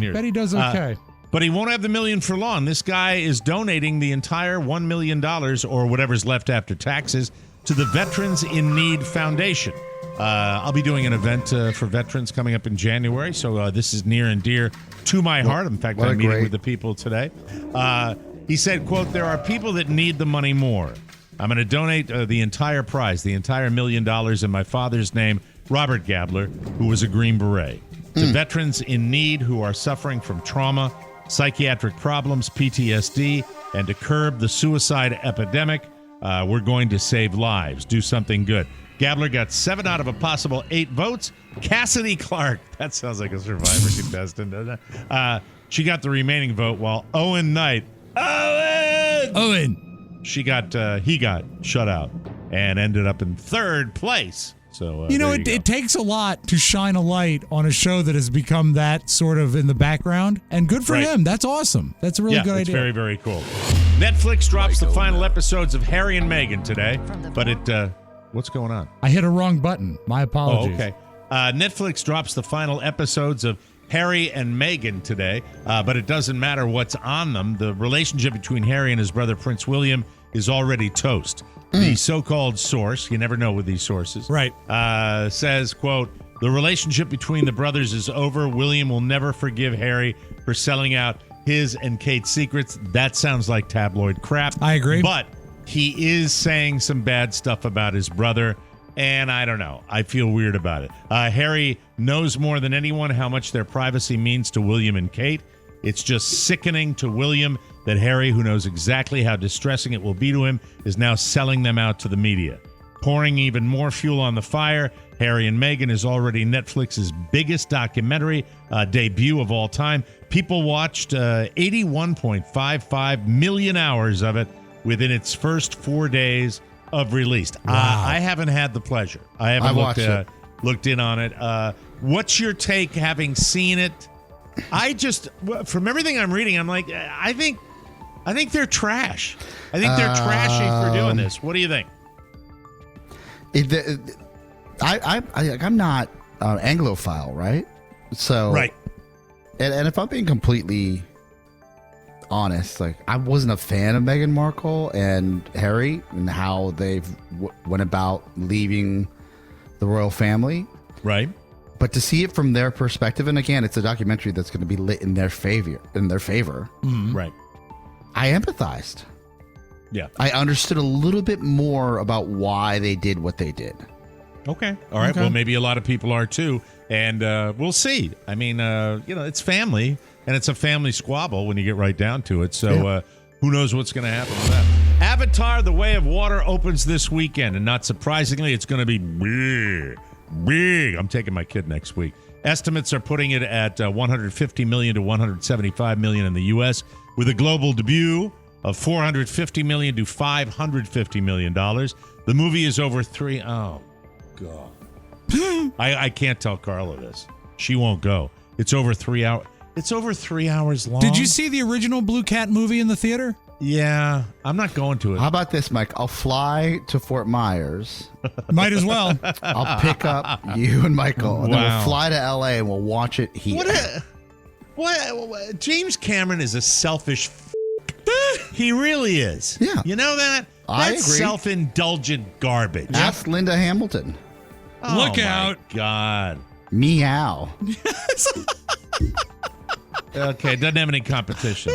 But he won't have the $1 million for long. This guy is donating the entire $1 million, or whatever's left after taxes, to the Veterans in Need Foundation. I'll be doing an event for veterans coming up in January, so this is near and dear to my heart. In fact, I'm meeting with the people today. He said, quote, "There are people that need the money more. I'm going to donate the entire prize, the entire $1 million in my father's name, Robert Gabler, who was a Green Beret, to veterans in need who are suffering from trauma, psychiatric problems, PTSD, and to curb the suicide epidemic. We're going to save lives, do something good." Gabler got 7 out of a possible 8 votes. Cassidy Clark, that sounds like a Survivor contestant, doesn't it? She got the remaining vote, while Owen Knight, he got shut out and ended up in 3rd place. So it takes a lot to shine a light on a show that has become that sort of in the background, and good for him. That's awesome. That's a really good idea. It's very, very cool. Netflix drops the final episodes of Harry and Meghan today, but what's going on? I hit a wrong button. My apologies. Oh, okay. Netflix drops the final episodes of Harry and Meghan today, but it doesn't matter what's on them. The relationship between Harry and his brother Prince William is already toast. The so-called source, you never know with these sources, right? Says, quote, the relationship between the brothers is over. William will never forgive Harry for selling out his and Kate's secrets. That sounds like tabloid crap. I agree. But he is saying some bad stuff about his brother, and I don't know. I feel weird about it. Harry knows more than anyone how much their privacy means to William and Kate. It's just sickening to William that Harry, who knows exactly how distressing it will be to him, is now selling them out to the media. Pouring even more fuel on the fire, Harry and Meghan is already Netflix's biggest documentary debut of all time. People watched 81.55 million hours of it within its first 4 days of release. Wow. I haven't had the pleasure. I haven't looked in on it. What's your take having seen it? From everything I'm reading, I'm like, I think they're trash. I think they're trashy for doing this. What do you think? I'm not an Anglophile, right? So, right. And if I'm being completely honest, like I wasn't a fan of Meghan Markle and Harry and how they went about leaving the royal family, right? But to see it from their perspective, and again, it's a documentary that's going to be lit in their favor. Right. I empathized. Yeah. I understood a little bit more about why they did what they did. Okay. All right. Okay. Well, maybe a lot of people are too. And we'll see. I mean, it's family, and it's a family squabble when you get right down to it. So who knows what's going to happen with that. Avatar, The Way of Water opens this weekend. And not surprisingly, it's going to be big. I'm taking my kid next week. Estimates are putting it at $150 million to $175 million in the U.S., with a global debut of $450 million to $550 million. The movie is over Oh, God. I can't tell Carla this. She won't go. It's over 3 hours. It's over 3 hours long. Did you see the original Blue Cat movie in the theater? Yeah, I'm not going to it. How about this, Mike? I'll fly to Fort Myers. Might as well. I'll pick up you and Michael, and then we'll fly to L.A. and we'll watch it here. What? James Cameron is a selfish he really is. Yeah. You know that? I That's agree. Self-indulgent garbage. Ask Linda Hamilton. Look out. God. Meow. Okay, doesn't have any competition.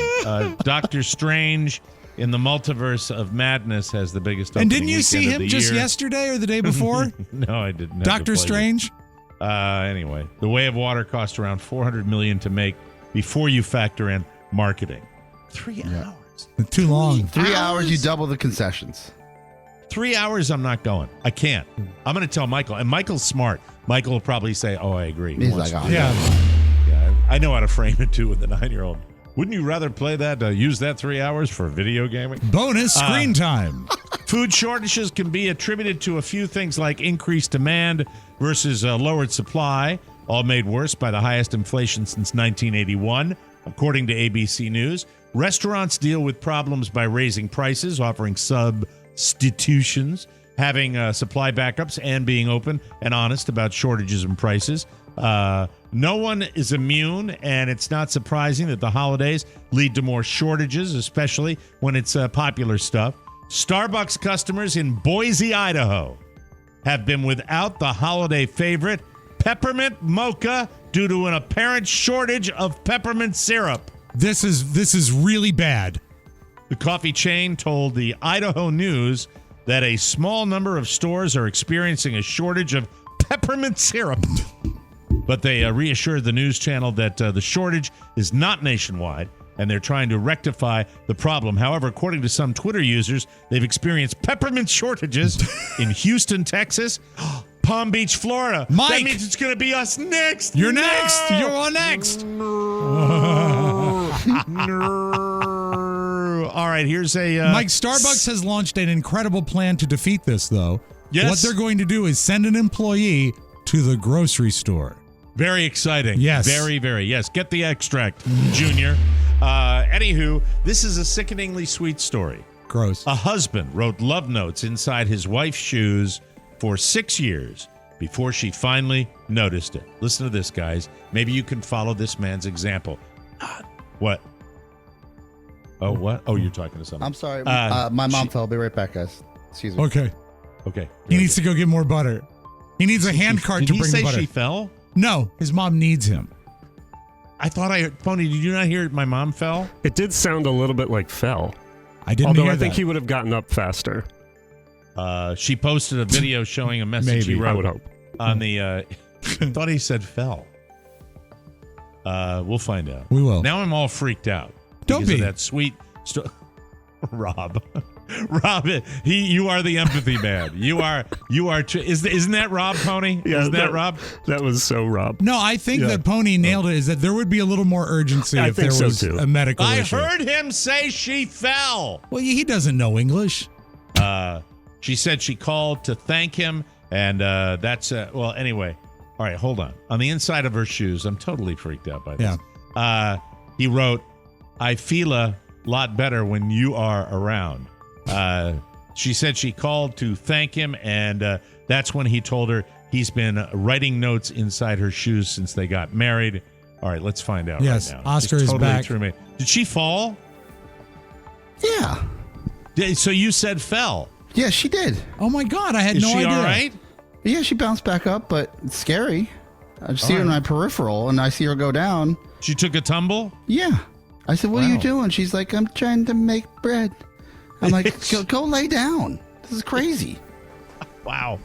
Doctor Strange in the Multiverse of Madness has the biggest opening. And didn't you see him just year. yesterday or the day before? No, I didn't. Doctor Strange? Anyway, The Way of Water cost around $400 million to make before you factor in marketing. 3 hours. Too long. 3 hours, you double the concessions. 3 hours, I'm not going. I can't. I'm going to tell Michael. And Michael's smart. Michael will probably say, oh, I agree. He's like, oh, yeah. I know how to frame it, too, with the 9-year-old. Wouldn't you rather play that, use that 3 hours for video gaming? Bonus screen time. Food shortages can be attributed to a few things like increased demand versus lowered supply, all made worse by the highest inflation since 1981, according to ABC News. Restaurants deal with problems by raising prices, offering substitutions, having supply backups, and being open and honest about shortages and prices. No one is immune, and it's not surprising that the holidays lead to more shortages, especially when it's popular stuff. Starbucks customers in Boise, Idaho, have been without the holiday favorite, peppermint mocha, due to an apparent shortage of peppermint syrup. This is really bad. The coffee chain told the Idaho News that a small number of stores are experiencing a shortage of peppermint syrup. But they reassured the news channel that the shortage is not nationwide, and they're trying to rectify the problem. However, according to some Twitter users, they've experienced peppermint shortages in Houston, Texas, Palm Beach, Florida. Mike! That means it's going to be us next. You're next. You're on next. All right, here's a... Mike, Starbucks has launched an incredible plan to defeat this, though. Yes. What they're going to do is send an employee to the grocery store. Very exciting. Yes. Very, very. Yes. Get the extract, Junior. Anywho, this is a sickeningly sweet story. Gross. A husband wrote love notes inside his wife's shoes for 6 years before she finally noticed it. Listen to this, guys. Maybe you can follow this man's example. What? Oh, what? Oh, you're talking to someone. I'm sorry. My mom fell. I'll be right back, guys. Excuse me. Okay. Okay. He needs to go get more butter. He needs a hand cart to bring the butter. Did he say she fell? No, his mom needs him. I thought I heard, Pony, did you not hear my mom fell? It did sound a little bit like fell. I didn't Although hear I think that. he would have gotten up faster. She posted a video showing a message he Maybe, wrote I would hope. on the thought he said fell. We'll find out. We will. Now I'm all freaked out. Don't because be. of that sweet Rob. Rob, you are the empathy man. Isn't that Rob, Pony? Yeah, Isn't that Rob? That was so Rob. No, I think that Pony nailed it. Is that there would be a little more urgency if there was a medical issue. I heard him say she fell. Well, he doesn't know English. She said she called to thank him, and that's well. Anyway, all right, hold on. On the inside of her shoes, I'm totally freaked out by this. Yeah. He wrote, "I feel a lot better when you are around." She said she called to thank him, and that's when he told her he's been writing notes inside her shoes since they got married. All right, let's find out Yes, right now. Oscar Just is totally back. threw me. Did she fall? Yeah. So you said fell. Yeah, she did. Oh my God, I had Is no she idea. all right? Yeah, she bounced back up, but it's scary. I see her in my peripheral, and I see her go down. She took a tumble? Yeah. I said, what are Wow. you doing? She's like, I'm trying to make bread. I'm like, go lay down. This is crazy. Wow.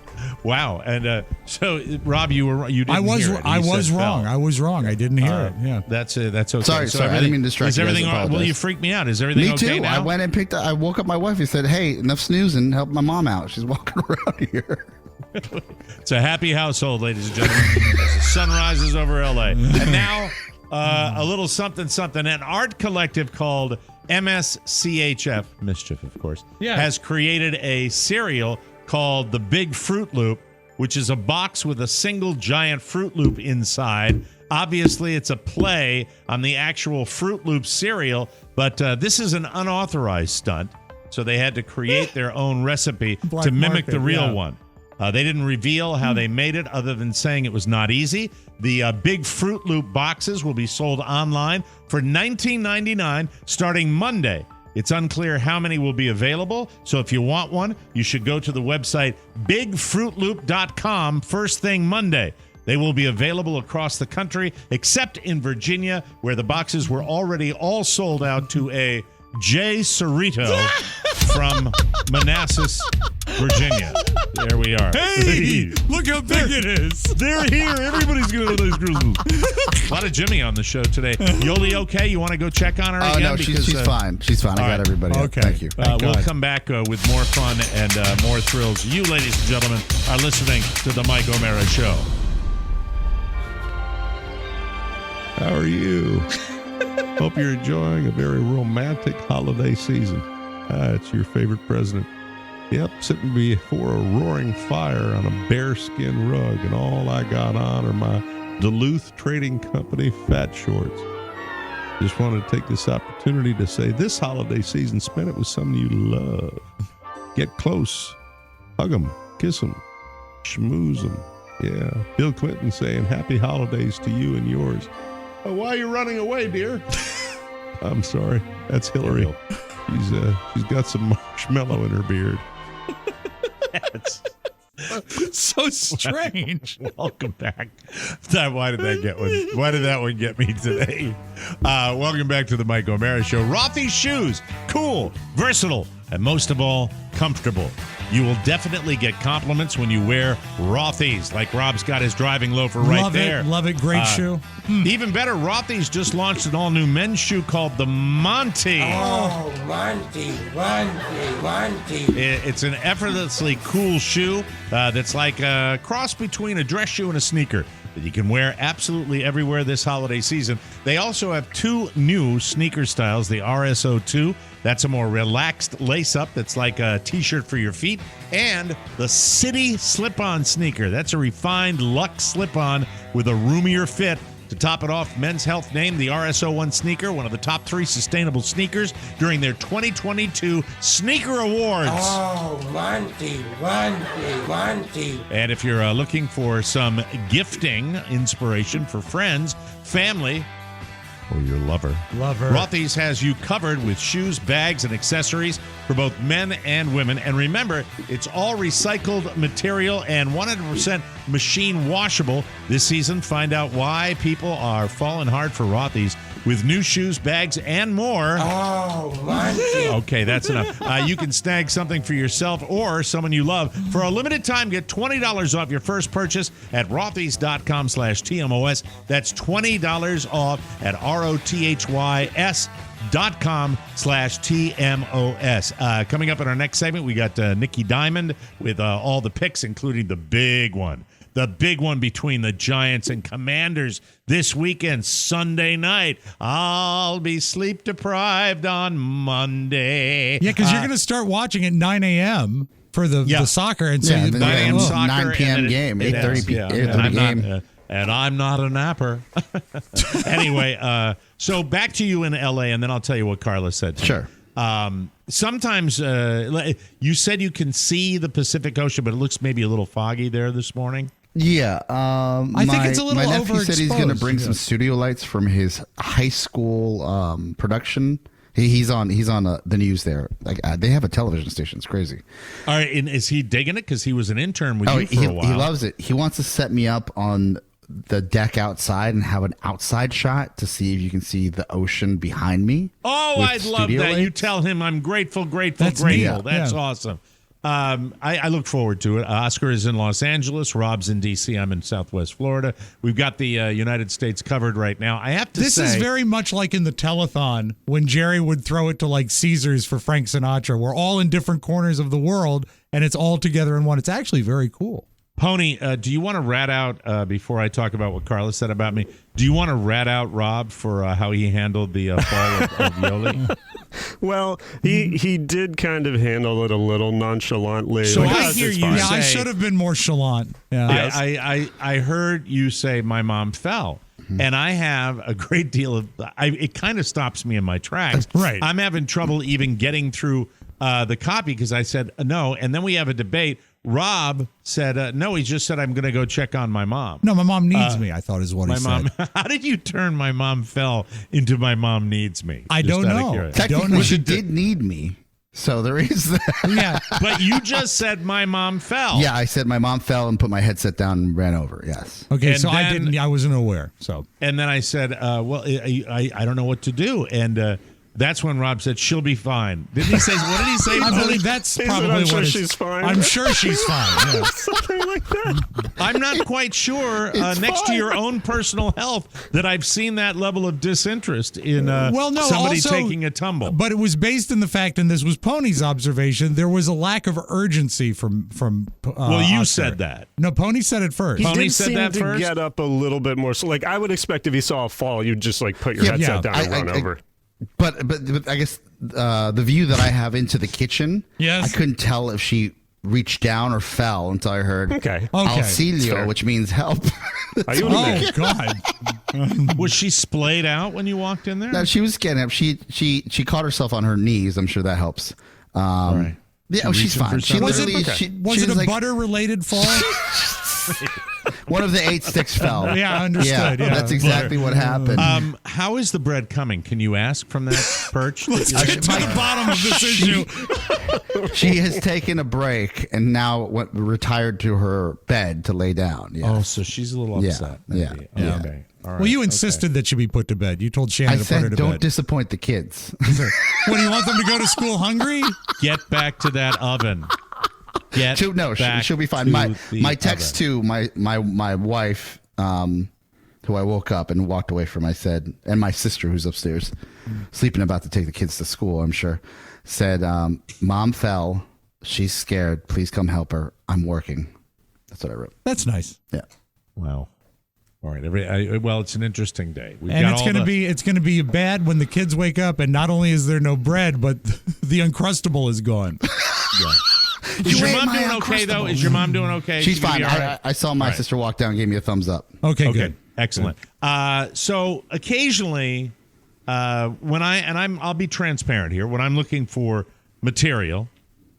And so, Rob, you didn't I was hear it. He I was said wrong. fell. I was wrong. I didn't hear it. Yeah. That's okay. Sorry, I didn't mean to distract is you guys. everything I all right? Well, apologize. you freaked me out. Is everything Me okay too. now? I went and I woke up my wife and said, hey, enough snoozing. Help my mom out. She's walking around here. It's a happy household, ladies and gentlemen. As the sun rises over L.A. And now, a little something. An art collective called MSCHF, Mischief, of course, has created a cereal called the Big Fruit Loop, which is a box with a single giant Fruit Loop inside. Obviously, it's a play on the actual Fruit Loop cereal, but this is an unauthorized stunt, so they had to create their own recipe to mimic the real one. They didn't reveal how they made it other than saying it was not easy. The Big Fruit Loop boxes will be sold online for $19.99 starting Monday. It's unclear how many will be available, so if you want one, you should go to the website bigfruitloop.com first thing Monday. They will be available across the country, except in Virginia, where the boxes were already all sold out to a Jay Cerrito from Manassas, Virginia. There we are. Hey, look how big it is. They're here. Everybody's going to have a nice Christmas. A lot of Jimmy on the show today. Yoli, okay? You want to go check on her again? No, she's fine. She's fine. I got everybody. Okay. Thank you. We'll come back with more fun and more thrills. You, ladies and gentlemen, are listening to The Mike O'Mara Show. How are you? Hope you're enjoying a very romantic holiday season. It's your favorite president. Yep, sitting before a roaring fire on a bearskin rug, and all I got on are my Duluth Trading Company fat shorts. Just wanted to take this opportunity to say this holiday season, spend it with someone you love. Get close, hug them, kiss them, schmooze them. Yeah, Bill Clinton saying happy holidays to you and yours. Oh, why are you running away, dear? I'm sorry. That's Hillary. She's got some marshmallow in her beard. That's so strange. Welcome back. Why did that one get me today? Welcome back to the Mike O'Mara Show. Rothy's shoes, cool, versatile, and most of all, comfortable. You will definitely get compliments when you wear Rothy's, like Rob's got his driving loafer right there. Love it. Great shoe. Even better, Rothy's just launched an all-new men's shoe called the Monty. Oh, Monty. It's an effortlessly cool shoe that's like a cross between a dress shoe and a sneaker that you can wear absolutely everywhere this holiday season. They also have two new sneaker styles, the RSO2. That's a more relaxed lace-up that's like a T-shirt for your feet. And the City slip-on sneaker. That's a refined luxe slip-on with a roomier fit To top it off, Men's Health named the RS01 sneaker one of the top 3 sustainable sneakers during their 2022 Sneaker Awards. Oh, Monty. And if you're looking for some gifting inspiration for friends, family, or your lover, Rothy's has you covered with shoes, bags, and accessories for both men and women. And remember, it's all recycled material and 100% machine washable. This season, find out why people are falling hard for Rothy's with new shoes, bags, and more. Oh, Monty. Okay, that's enough. You can snag something for yourself or someone you love. For a limited time, get $20 off your first purchase at rothys.com/TMOS. That's $20 off at ROTHYS.com/TMOS. Coming up in our next segment, we got Nikky Diamond with all the picks, including the big one. The big one between the Giants and Commanders this weekend, Sunday night. I'll be sleep deprived on Monday. Yeah, because you're going to start watching at 9 a.m. for the soccer. And so 9 a.m. soccer, 9 p.m. game, 8:30 p.m. game. And I'm not a napper. Anyway, so back to you in L.A., and then I'll tell you what Carla said to me. Sure. Sometimes you said you can see the Pacific Ocean, but it looks maybe a little foggy there this morning. Yeah, I think it's a little my nephew said he's going to overexposed. bring some studio lights from his high school production. He's on the news there. Like they have a television station. It's crazy. All right, and is he digging it? Because he was an intern with you for a while. He loves it. He wants to set me up on the deck outside and have an outside shot to see if you can see the ocean behind me. Oh, I'd love that. lights. You tell him I'm grateful. That's Grateful. neat. That's Yeah. awesome. I look forward to it. Oscar is in Los Angeles. Rob's in D.C. I'm in Southwest Florida. We've got the United States covered right now. I have to This say, is very much like in the telethon when Jerry would throw it to like Caesars for Frank Sinatra. We're all in different corners of the world, and it's all together in one. It's actually very cool. Pony, do you want to rat out, before I talk about what Carla said about me, do you want to rat out Rob for how he handled the fall of Yoli? Well, he did kind of handle it a little nonchalantly. So Like, I "Oh, hear it's you fine." Yeah, I say- should have been more chalant. Yeah. Yes. I heard you say my mom fell. And I have a great deal of it kind of stops me in my tracks. Right. I'm having trouble even getting through the copy because I said no. And then we have a debate. Rob said, no, he just said, I'm going to go check on my mom. No, my mom needs me, I thought is what he My said. mom. How did you turn my mom fell into my mom needs me? I Just don't out of know. curiosity. I don't Technically, know. she did need me, so there is that. Yeah. But you just said my mom fell. Yeah, I said my mom fell and put my headset down and ran over. Yes. Okay, And so I then- didn't. I wasn't aware. So And then I said, well, I don't know what to do. And that's when Rob said, she'll be fine. Didn't he say, what did he say? I Pony? believe that's He said, probably "I'm what sure it's- she's fine." I'm sure she's fine. Yeah. Something like that. I'm not quite sure, next to your own personal health, that I've seen that level of disinterest in somebody also- taking a tumble. But it was based in the fact, and this was Pony's observation, there was a lack of urgency from Well, you Oscar. said that. No, Pony said it first. He Pony did said seem that to first? get up a little bit more. So, like, I would expect if he saw a fall, you'd just like put your headset down and run over. But I guess the view that I have into the kitchen, Yes. I couldn't tell if she reached down or fell until I heard Okay. auxilio, which means help. Are you in a Oh minute? God! Was she splayed out when you walked in there? No, she was getting up. She caught herself on her knees. I'm sure that helps. right. Yeah, She she's reaching for fine. She something? Was literally, it, was she it a like, butter-related fall? one of the 8 sticks fell. Yeah, I understood. Yeah. That's exactly what happened. How is the bread coming? Can you ask from that perch? Let's get to the bottom of this issue. She has taken a break and now retired to her bed to lay down. Yeah. Oh, so she's a little upset. Yeah, maybe. yeah. Okay. All right. Well, you insisted that she be put to bed. You told Shannon I to put her said, to don't bed. disappoint the kids. What, do you want them to go to school hungry? Get back to that oven. She'll be fine. My text to my wife, who I woke up and walked away from, I said, and my sister who's upstairs, sleeping, about to take the kids to school, I'm sure, said, Mom fell. She's scared. Please come help her. I'm working. That's what I wrote. That's nice. Yeah. Wow. All right. Well, it's an interesting day. We've And got it's all going to be bad when the kids wake up, and not only is there no bread, but the Uncrustable is gone. Yeah. Is your mom doing okay, though? Is your mom doing okay? She's She gonna fine. be all right? I saw my All right. sister walk down and gave me a thumbs up. Okay, good. Excellent. So occasionally, I'll be transparent here. When I'm looking for material,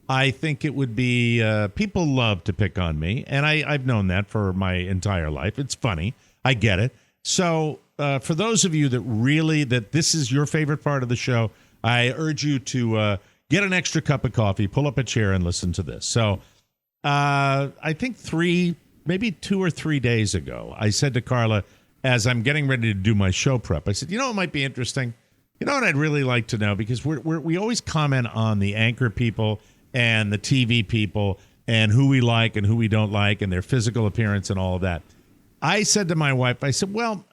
I think it would be people love to pick on me, and I've known that for my entire life. It's funny. I get it. So for those of you that this is your favorite part of the show, I urge you to get an extra cup of coffee, pull up a chair, and listen to this. So I think 2 or 3 days ago, I said to Carla, as I'm getting ready to do my show prep, I said, it might be interesting. You know what I'd really like to know? Because we always comment on the anchor people and the TV people and who we like and who we don't like and their physical appearance and all of that. I said to my wife, I said, well,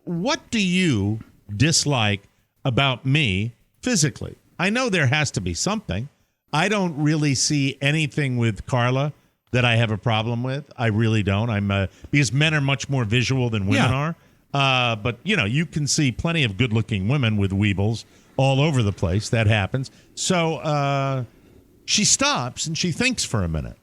what do you dislike about me physically? I know there has to be something. I don't really see anything with Carla that I have a problem with. I really don't. Because men are much more visual than women are. But, you can see plenty of good-looking women with weebles all over the place. That happens. So she stops and she thinks for a minute.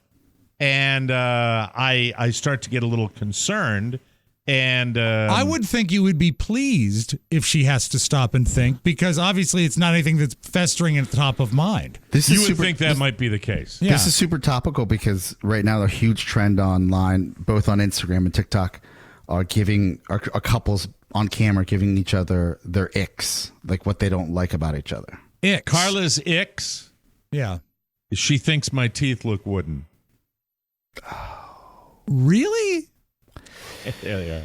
And I start to get a little concerned. And I would think you would be pleased if she has to stop and think, because obviously it's not anything that's festering at the top of mind. You would think that might be the case. Yeah. This is super topical because right now the huge trend online, both on Instagram and TikTok, are couples on camera giving each other their icks, like what they don't like about each other. Icks. Carla's icks? Yeah. She thinks my teeth look wooden. Really? Yeah.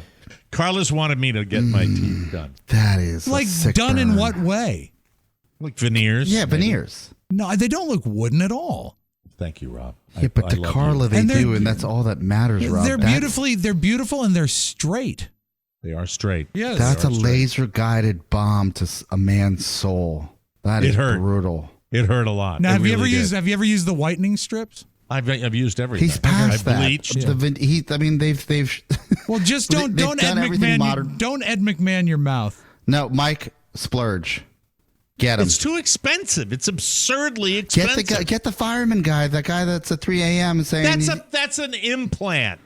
Carla's wanted me to get my teeth done. That is like sick done burn. in what way? Like veneers. Yeah, veneers. No, they don't look wooden at all. Thank you, Rob. Yeah, but to Carla they do, and that's all that matters, Rob. They're beautiful and they're straight. They are straight. Yes. That's a laser-guided bomb to a man's soul. That is brutal. It hurt a lot. Now, have you ever used the whitening strips? I've used everything. He's past that. Bleached. They've. Well, just don't Ed McMahon your mouth. No, Mike, splurge. Get him. It's too expensive. It's absurdly expensive. Get the fireman guy. That guy that's at 3 a.m. saying that's an implant.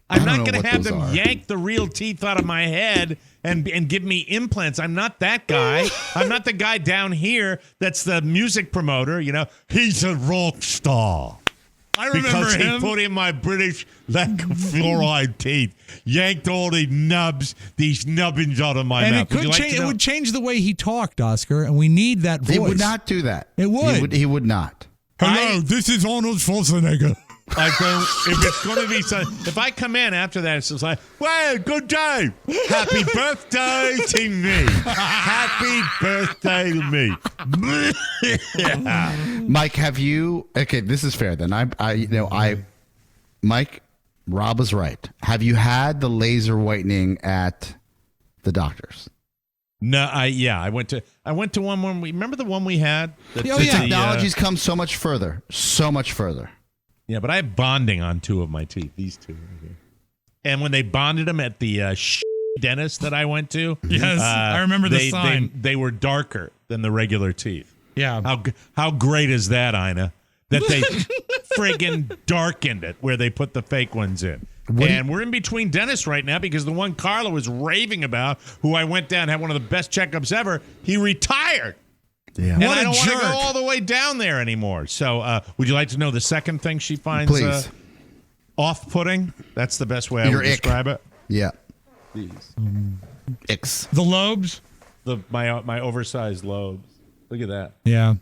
I'm not going to have them yank the real teeth out of my head and give me implants. I'm not that guy. I'm not the guy down here that's the music promoter. He's a rock star. I remember because him. He put in my British lack of fluoride teeth, yanked all these nubbins out of my mouth. It would change the way he talked, Oscar, and we need that voice. He would not do that. It would. He would not. Hello, this is Arnold Schwarzenegger. If I come in after that, it's just like, well, good day. Happy birthday to me. Happy birthday to me. Mike, have you? Okay, this is fair then. Mike, Rob was right. Have you had the laser whitening at the doctor's? No, I went to one when remember the one we had. The technology's come so much further. Yeah, but I have bonding on two of my teeth. These two right here. And when they bonded them at the dentist that I went to, yes, I remember the sign. They were darker than the regular teeth. Yeah. How great is that, Ina? That they friggin' darkened it where they put the fake ones in. We're in between dentists right now because the one Carla was raving about, who I went down and had one of the best checkups ever, he retired. Yeah. And I don't want to go all the way down there anymore. So would you like to know the second thing she finds off-putting? That's the best way I would describe it. Yeah. These. Icks. The lobes? My oversized lobes. Look at that. Yeah.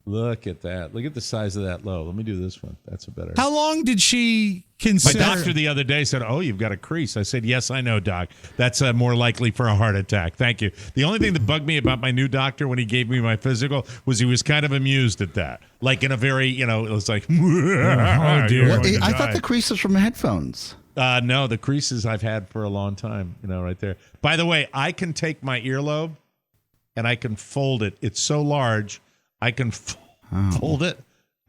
Look at that. Look at the size of that lobe. Let me do this one. That's a better. How long did she consider? My doctor the other day said, you've got a crease. I said, yes, I know, Doc. That's more likely for a heart attack. Thank you. The only thing that bugged me about my new doctor when he gave me my physical was he was kind of amused at that. Like in a very, it was like, oh, dear. I thought the crease was from headphones. No, the creases I've had for a long time, right there. By the way, I can take my earlobe and I can fold it. It's so large. I can fold it,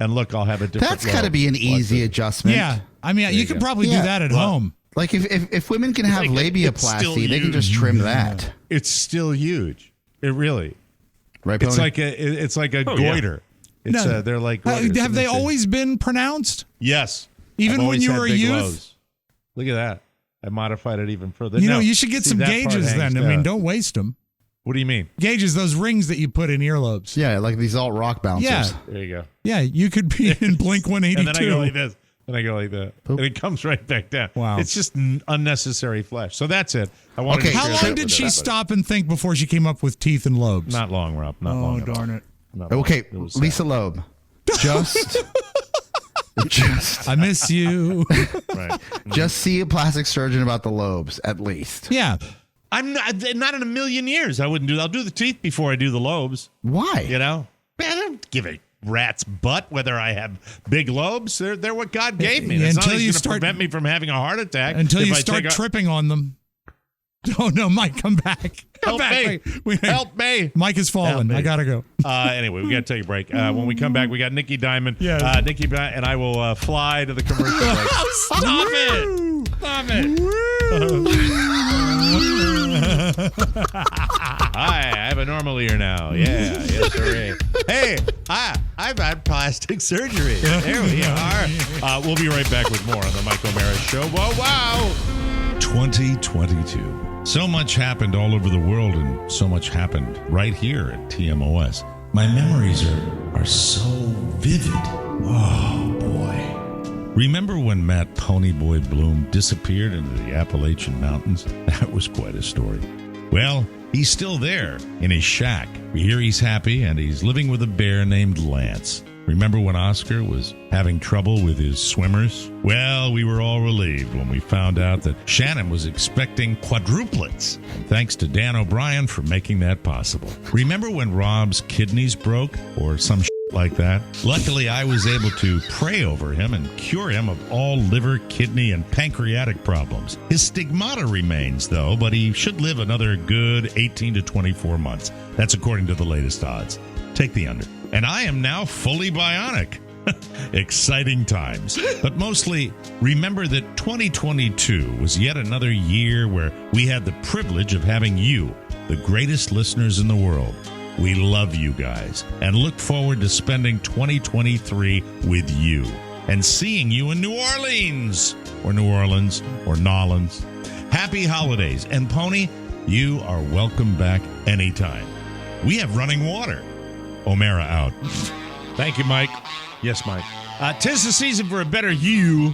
and look, I'll have a different. That's got to be an easy adjustment. Yeah, I mean, you could probably do that at home. Like if women can have labiaplasty, they can just trim that. It's still huge. It really. Right. It's like a goiter. It's they're like. Have they always been pronounced? Yes. Even when you were a youth. Lows. Look at that. I modified it even further. You know, you should get some gauges then. I mean, don't waste them. What do you mean? Gauges, those rings that you put in earlobes. Yeah, like these alt rock bouncers. Yeah. There you go. Yeah, you could be in Blink 182. And then I go like this. And I go like that. Poop. And it comes right back down. Wow. It's just unnecessary flesh. So that's it. I wanted to How long did she stop and think before she came up with teeth and lobes? Not long, Rob. Not long. Oh, darn it. Okay, Lisa Loeb. Just I miss you. Right. Just see a plastic surgeon about the lobes, at least. Yeah. I'm not in a million years. I wouldn't do that. I'll do the teeth before I do the lobes. Why? You know? Man, I don't give a rat's butt whether I have big lobes. They're what God gave me. It's not like it's going to prevent me from having a heart attack. Until you start tripping on them. Oh, no, Mike, come back. Come back. Help me. Mike has fallen. I got to go. Anyway, we got to take a break. When we come back, we got Nikky Diamond. Yeah. Nikki and I will fly to the commercial break. Stop it. Stop it. Hi, I have a normal ear now. Yeah, yes, hooray. Hey, I've had plastic surgery. There we are. We'll be right back with more on the Mike O'Mara Show. Whoa, wow. 2022. So much happened all over the world, and so much happened right here at TMOS. My memories are so vivid. Oh, boy. Remember when Matt Ponyboy Bloom disappeared into the Appalachian Mountains? That was quite a story. Well, he's still there in his shack. We hear he's happy, and he's living with a bear named Lance. Remember when Oscar was having trouble with his swimmers? Well, we were all relieved when we found out that Shannon was expecting quadruplets. And thanks to Dan O'Brien for making that possible. Remember when Rob's kidneys broke or some like that? Luckily, I was able to pray over him and cure him of all liver, kidney, and pancreatic problems. His stigmata remains, though, but he should live another good 18 to 24 months. That's according to the latest odds. Take the under. And I am now fully bionic. Exciting times. But mostly, remember that 2022 was yet another year where we had the privilege of having you, the greatest listeners in the world. We love you guys and look forward to spending 2023 with you and seeing you in New Orleans or Nolans. Happy holidays. And Pony, you are welcome back anytime. We have running water. O'Mara out. Thank you, Mike. Yes, Mike. 'Tis the season for a better you.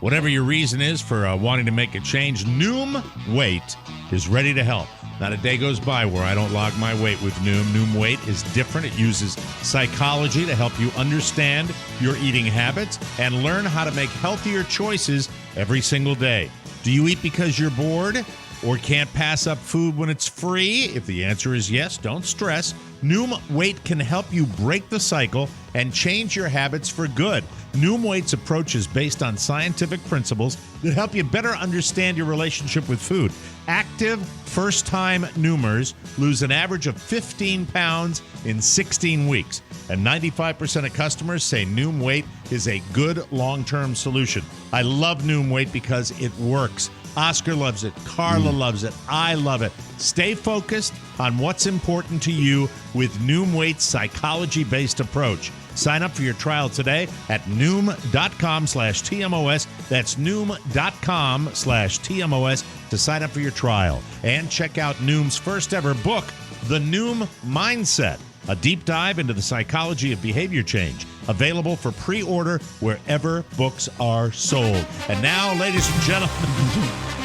Whatever your reason is for wanting to make a change, Noom Weight is ready to help. Not a day goes by where I don't log my weight with Noom. Noom Weight is different. It uses psychology to help you understand your eating habits and learn how to make healthier choices every single day. Do you eat because you're bored or can't pass up food when it's free? If the answer is yes, don't stress. Noom Weight can help you break the cycle and change your habits for good. Noom Weight's approach is based on scientific principles that help you better understand your relationship with food. Active first-time Noomers lose an average of 15 pounds in 16 weeks. And 95% of customers say Noom Weight is a good long-term solution. I love Noom Weight because it works. Oscar loves it. Carla loves it. I love it. Stay focused on what's important to you with Noom Weight's psychology-based approach. Sign up for your trial today at Noom.com/TMOS. That's Noom.com/TMOS to sign up for your trial. And check out Noom's first ever book, The Noom Mindset, a deep dive into the psychology of behavior change. Available for pre-order wherever books are sold. And now, ladies and gentlemen,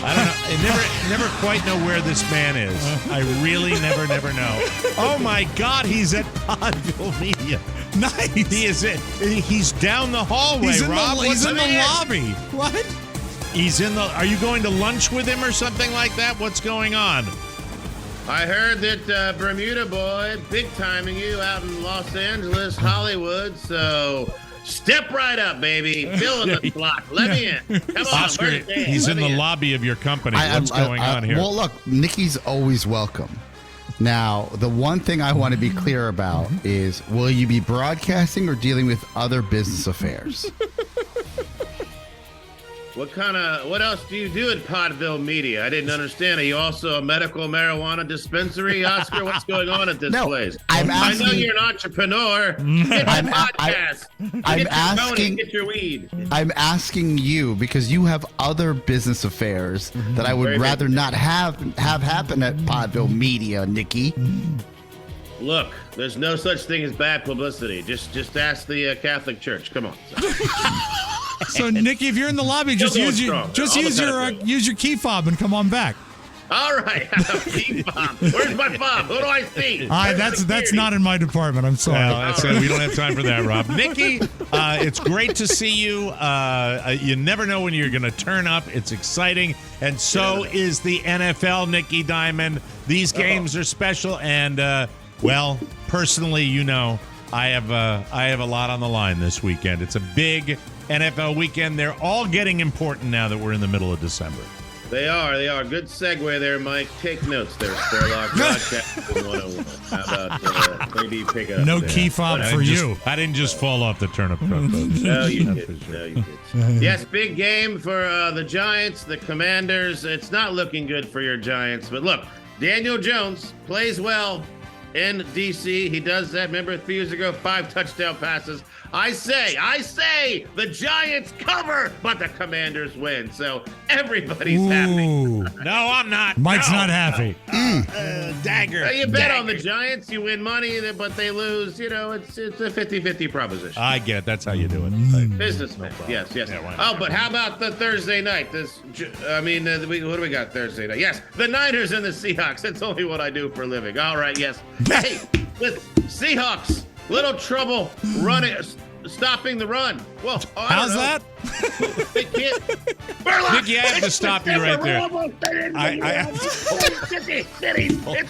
I don't know. I never quite know where this man is. I really never know. Oh my God, he's at PODVILLE Media. Nice. He is it. He's down the hallway, Rob. He's in the lobby. What? He's in the. Are you going to lunch with him or something like that? What's going on? I heard that Bermuda boy big timing you out in Los Angeles, Hollywood. So step right up, baby. Fill in the slot. Let me in. Come on, Oscar. He's in the lobby of your company. What's going on here? Well, look, Nikki's always welcome. Now, the one thing I want to be clear about is, will you be broadcasting or dealing with other business affairs? What else do you do at PODVILLE Media? I didn't understand. Are you also a medical marijuana dispensary, Oscar? What's going on at this place? I know you're an entrepreneur. Get your podcast. Get your weed. I'm asking you because you have other business affairs that I would rather not have happen at PODVILLE Media, Nikki. Look, there's no such thing as bad publicity. Just ask the Catholic Church. Come on. So, Nikki, if you're in the lobby, use your key fob and come on back. All right, key fob. Where's my fob? Who do I see? That's not in my department. I'm sorry. Well, we don't have time for that, Rob. Nikki, it's great to see you. You never know when you're going to turn up. It's exciting, and so is the NFL. Nikky Diamond. These games are special, and personally, I have a lot on the line this weekend. It's a big NFL weekend. They're all getting important now that we're in the middle of December. They are. Good segue there, Mike. Take notes there, Spurlock. Broadcast 101. How about maybe pick it up? No key fob for you. I didn't just fall off the turnip truck. No, you did. Yes, big game for the Giants, the Commanders. It's not looking good for your Giants. But look, Daniel Jones plays well in D.C. He does that. Remember 3 years ago, 5 touchdown passes. I say the Giants cover, but the Commanders win. So everybody's happy. No, I'm not. Mike's not happy. Dagger. You bet on the Giants, you win money, but they lose. It's a 50-50 proposition. I get it. That's how you do it. Businessman. Yes. Yeah, but how about the Thursday night? What do we got Thursday night? Yes, the Niners and the Seahawks. That's only what I do for a living. All right, yes. Hey, with Seahawks, little trouble stopping the run. Well, how's that? They can't. Nikki, I have to stop you right there. It's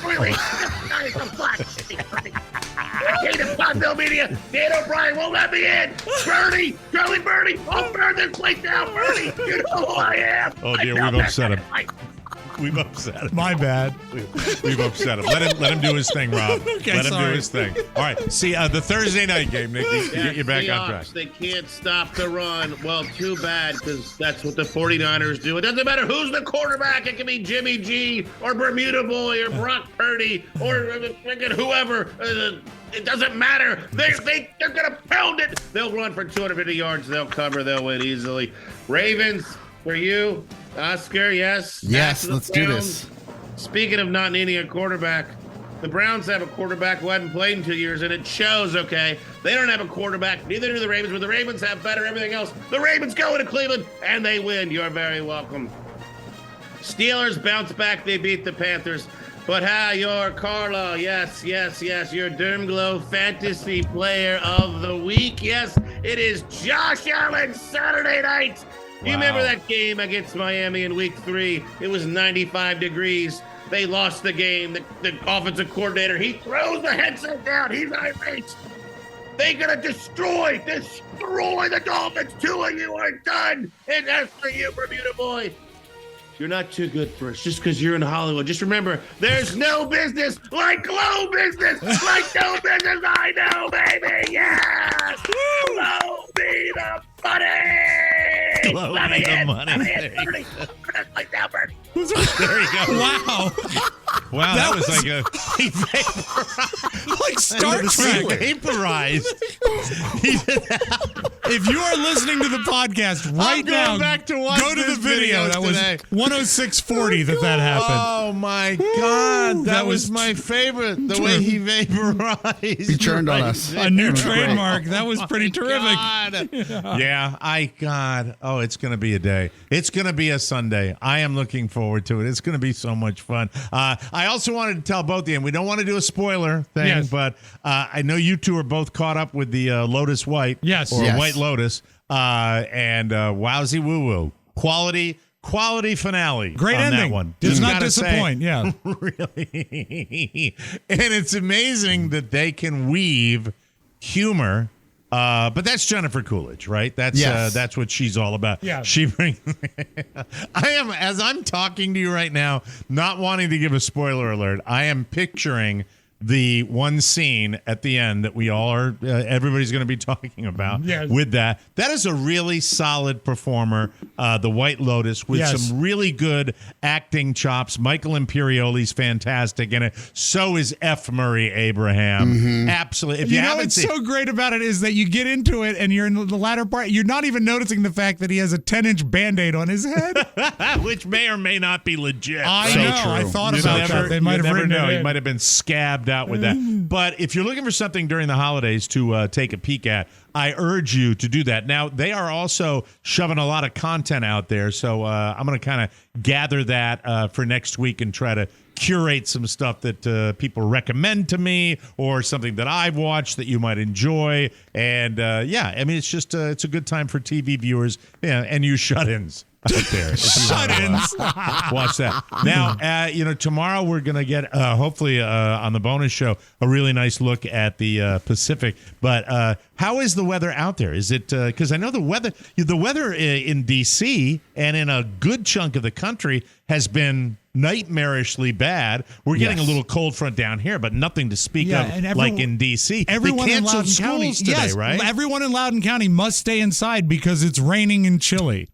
really it's a black city. I hate it, PODVILLE Media. Dan O'Brien won't let me in. Bernie, Charlie Bernie, I'll burn this place down. Bernie, you know who I am. Oh dear, we've upset him. We've upset him. My bad. We've upset him. Let him do his thing, Rob. Okay, let him do his thing. All right. See the Thursday night game, Nikki. Get you back on track. They can't stop the run. Well, too bad, because that's what the 49ers do. It doesn't matter who's the quarterback. It can be Jimmy G or Bermuda Boy or Brock Purdy or freaking whoever. It doesn't matter. They're going to pound it. They'll run for 250 yards. They'll cover. They'll win easily. Ravens, for you. Oscar, yes? Yes, let's do this. Speaking of not needing a quarterback, the Browns have a quarterback who hadn't played in 2 years, and it shows, okay? They don't have a quarterback. Neither do the Ravens, but the Ravens have better everything else. The Ravens go into Cleveland, and they win. You're very welcome. Steelers bounce back. They beat the Panthers. But you're Carla. Yes. Your Dermglow Fantasy Player of the Week. Yes, it is Josh Allen Saturday night. You remember that game against Miami in week 3? It was 95 degrees. They lost the game. The offensive coordinator, he throws the headset down. He's irate. They're going to destroy the Dolphins. 2 of you are done. And that's for you, Bermuda Boy. You're not too good for us just because you're in Hollywood. Just remember, there's no business like Glow business. Like no business I know, baby. Yes. Glow be the money. Glow me the money. There you go. Wow, that was like like Star Trek. Vaporized. If you are listening to the podcast right now, back to watch go to the video. That was 106:40 that happened. Oh my God, that was my favorite. The way he vaporized. He turned on us. A new trademark. That was pretty terrific. God. Oh, it's going to be a day. It's going to be a Sunday. I am looking forward to it. It's going to be so much fun. I also wanted to tell both of you, and we don't want to do a spoiler thing, but I know you two are both caught up with the Lotus White. Yes. Or White Lotus. And wowsy woo-woo. Quality finale. Great on ending. That one. Does not disappoint. Really. And it's amazing that they can weave humor. But that's Jennifer Coolidge, right? That's what she's all about. Yeah. She brings. I am, as I'm talking to you right now, not wanting to give a spoiler alert. I am picturing the one scene at the end that we all are, everybody's going to be talking about with that. That is a really solid performer, the White Lotus, with some really good acting chops. Michael Imperioli's fantastic in it. So is F. Murray Abraham. Absolutely. If you haven't what's seen, so great about it is that you get into it and you're in the latter part, you're not even noticing the fact that he has a 10-inch Band-Aid on his head. which may or may not be legit. I know. I thought about that. They might have written it in. He might have been scabbed out with that. But if you're looking for something during the holidays to take a peek at, I urge you to do that. Now, they are also shoving a lot of content out there, so I'm going to kind of gather that for next week and try to curate some stuff that people recommend to me or something that I've watched that you might enjoy. And, I mean, it's just it's a good time for TV viewers and you shut-ins out there. Shut-ins. Watch that. Now, tomorrow we're going to get, hopefully on the bonus show, a really nice look at the Pacific. But how is the weather out there? Is it, because I know the weather in D.C. and in a good chunk of the country has been nightmarishly bad. We're getting a little cold front down here, but nothing to speak of like in D.C. Everyone they in canceled Loudoun County today, right? Everyone in Loudoun County must stay inside because it's raining and chilly.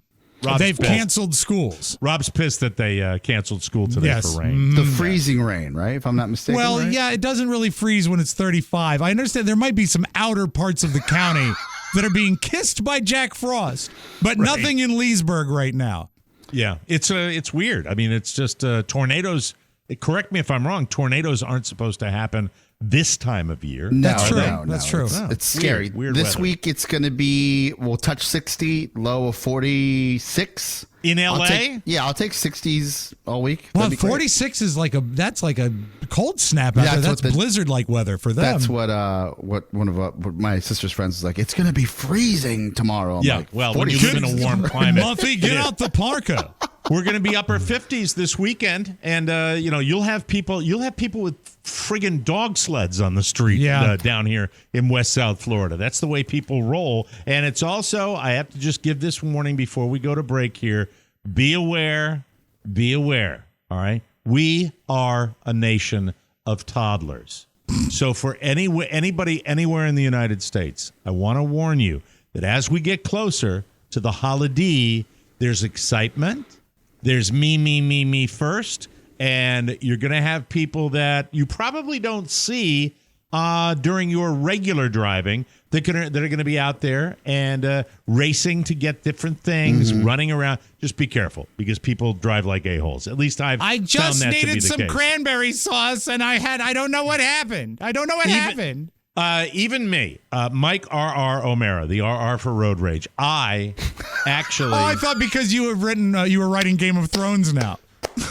They've canceled schools. Rob's pissed that they canceled school today for rain. The freezing rain, right? If I'm not mistaken. Well, right? it doesn't really freeze when it's 35. I understand there might be some outer parts of the county that are being kissed by Jack Frost, but nothing in Leesburg right now. Yeah, it's weird. I mean, it's just tornadoes. Correct me if I'm wrong. Tornadoes aren't supposed to happen this time of year. No, That's true. No, That's true. It's scary. Weird this weather. week it's going to be, we'll touch 60, low of 46. In L.A.? I'll take 60s all week. Well, That'd be great. 46 is like a cold snap out there. That's blizzard-like weather for them. That's what one of my sister's friends was like, it's going to be freezing tomorrow. I'm like, well, when you live in a warm climate. Muffy, get out the parka. We're going to be upper 50s this weekend, and you'll have people with friggin' dog sleds on the street down here in West South Florida. That's the way people roll, and it's also, I have to just give this warning before we go to break here. Be aware. All right, we are a nation of toddlers. So for anybody anywhere in the United States, I want to warn you that as we get closer to the holiday, there's excitement. There's me first, and you're going to have people that you probably don't see during your regular driving that are going to be out there and racing to get different things, running around. Just be careful because people drive like a-holes. At least I just found that to be needed the some case. cranberry sauce, and I don't know what happened. Happened. Even me, Mike R.R. O'Mara, the R.R. for Road Rage. I actually... I thought because you were writing Game of Thrones now.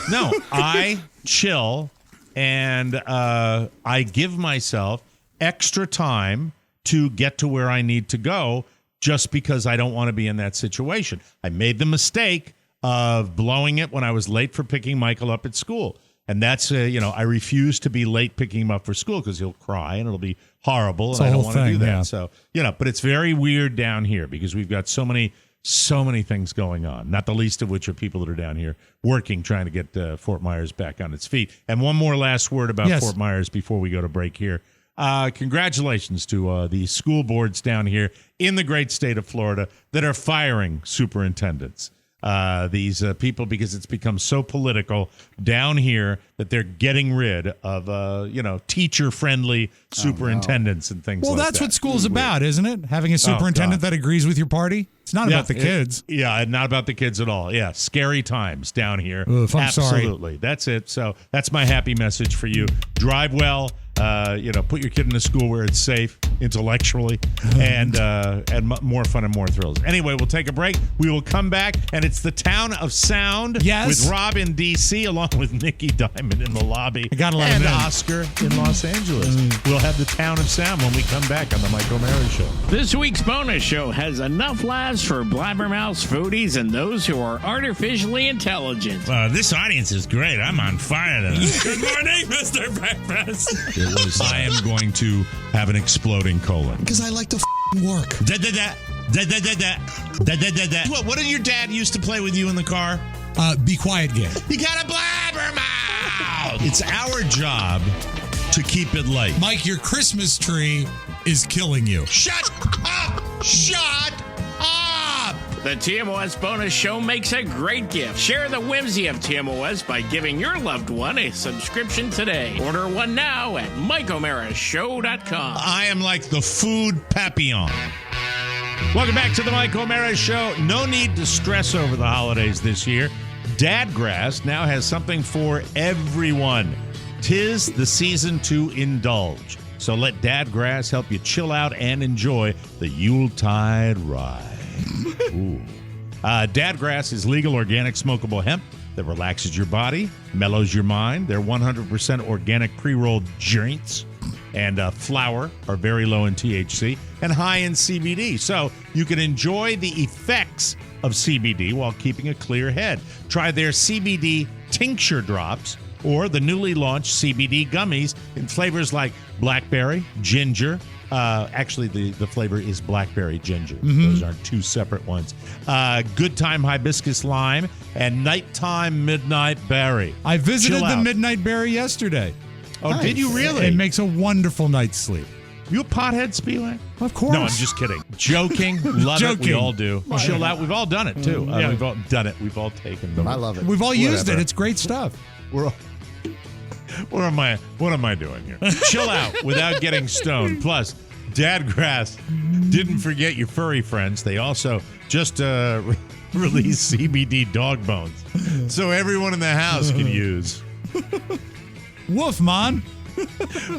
No, I chill, and I give myself extra time to get to where I need to go just because I don't want to be in that situation. I made the mistake of blowing it when I was late for picking Michael up at school. And that's, I refuse to be late picking him up for school because he'll cry and it'll be horrible. And I don't want to do that. Yeah. So, but it's very weird down here because we've got so many things going on, not the least of which are people that are down here working, trying to get Fort Myers back on its feet. And one more last word about Fort Myers before we go to break here. Congratulations to the school boards down here in the great state of Florida that are firing superintendents. These people, because it's become so political down here that they're getting rid of, teacher-friendly superintendents and things like that. Well, that's what school's about, isn't it? Having a superintendent that agrees with your party? It's not about the kids. Not about the kids at all. Yeah, scary times down here. Oof, I'm Absolutely. sorry. That's it. So that's my happy message for you. Drive well. Put your kid in a school where it's safe intellectually and more fun and more thrills. Anyway, we'll take a break. We will come back, and it's the Town of Sound with Rob in D.C. along with Nikky Diamond in the lobby. I gotta let him in. Oscar in Los Angeles. We'll have the Town of Sound when we come back on the Mike O'Mara Show. This week's bonus show has enough laughs for blabbermouth foodies and those who are artificially intelligent. This audience is great. I'm on fire tonight. Good morning, Mr. Breakfast. I am going to have an exploding colon. Because I like to work. What did your dad used to play with you in the car? Be quiet game. You got a blabbermouth. It's our job to keep it light. Mike, your Christmas tree is killing you. Shut up! Shut up! The TMOS bonus show makes a great gift. Share the whimsy of TMOS by giving your loved one a subscription today. Order one now at MikeO'MaraShow.com. I am like the food papillon. Welcome back to the Mike O'Mara Show. No need to stress over the holidays this year. Dadgrass now has something for everyone. 'Tis the season to indulge. So let Dadgrass help you chill out and enjoy the Yuletide ride. Ooh. Dadgrass is legal organic smokable hemp that relaxes your body, mellows your mind. Their 100% organic pre-rolled joints and flour are very low in THC and high in CBD. So you can enjoy the effects of CBD while keeping a clear head. Try their CBD tincture drops or the newly launched CBD gummies in flavors like blackberry, ginger. Actually, the flavor is blackberry ginger. Mm-hmm. Those aren't two separate ones. Good time hibiscus lime and nighttime midnight berry. I visited the midnight berry yesterday. Oh, nice. Did you really? It makes a wonderful night's sleep. You a pothead, Spielman? Of course. No, I'm just kidding. Joking. Love it. We all do. Chill out. We've all done it, too. Yeah. We've all done it. We've all taken them. I love it. We've all used it. It's great stuff. What am I doing here? Chill out without getting stoned. Plus, Dadgrass didn't forget your furry friends. They also just released CBD dog bones. So everyone in the house can use. Woof, man.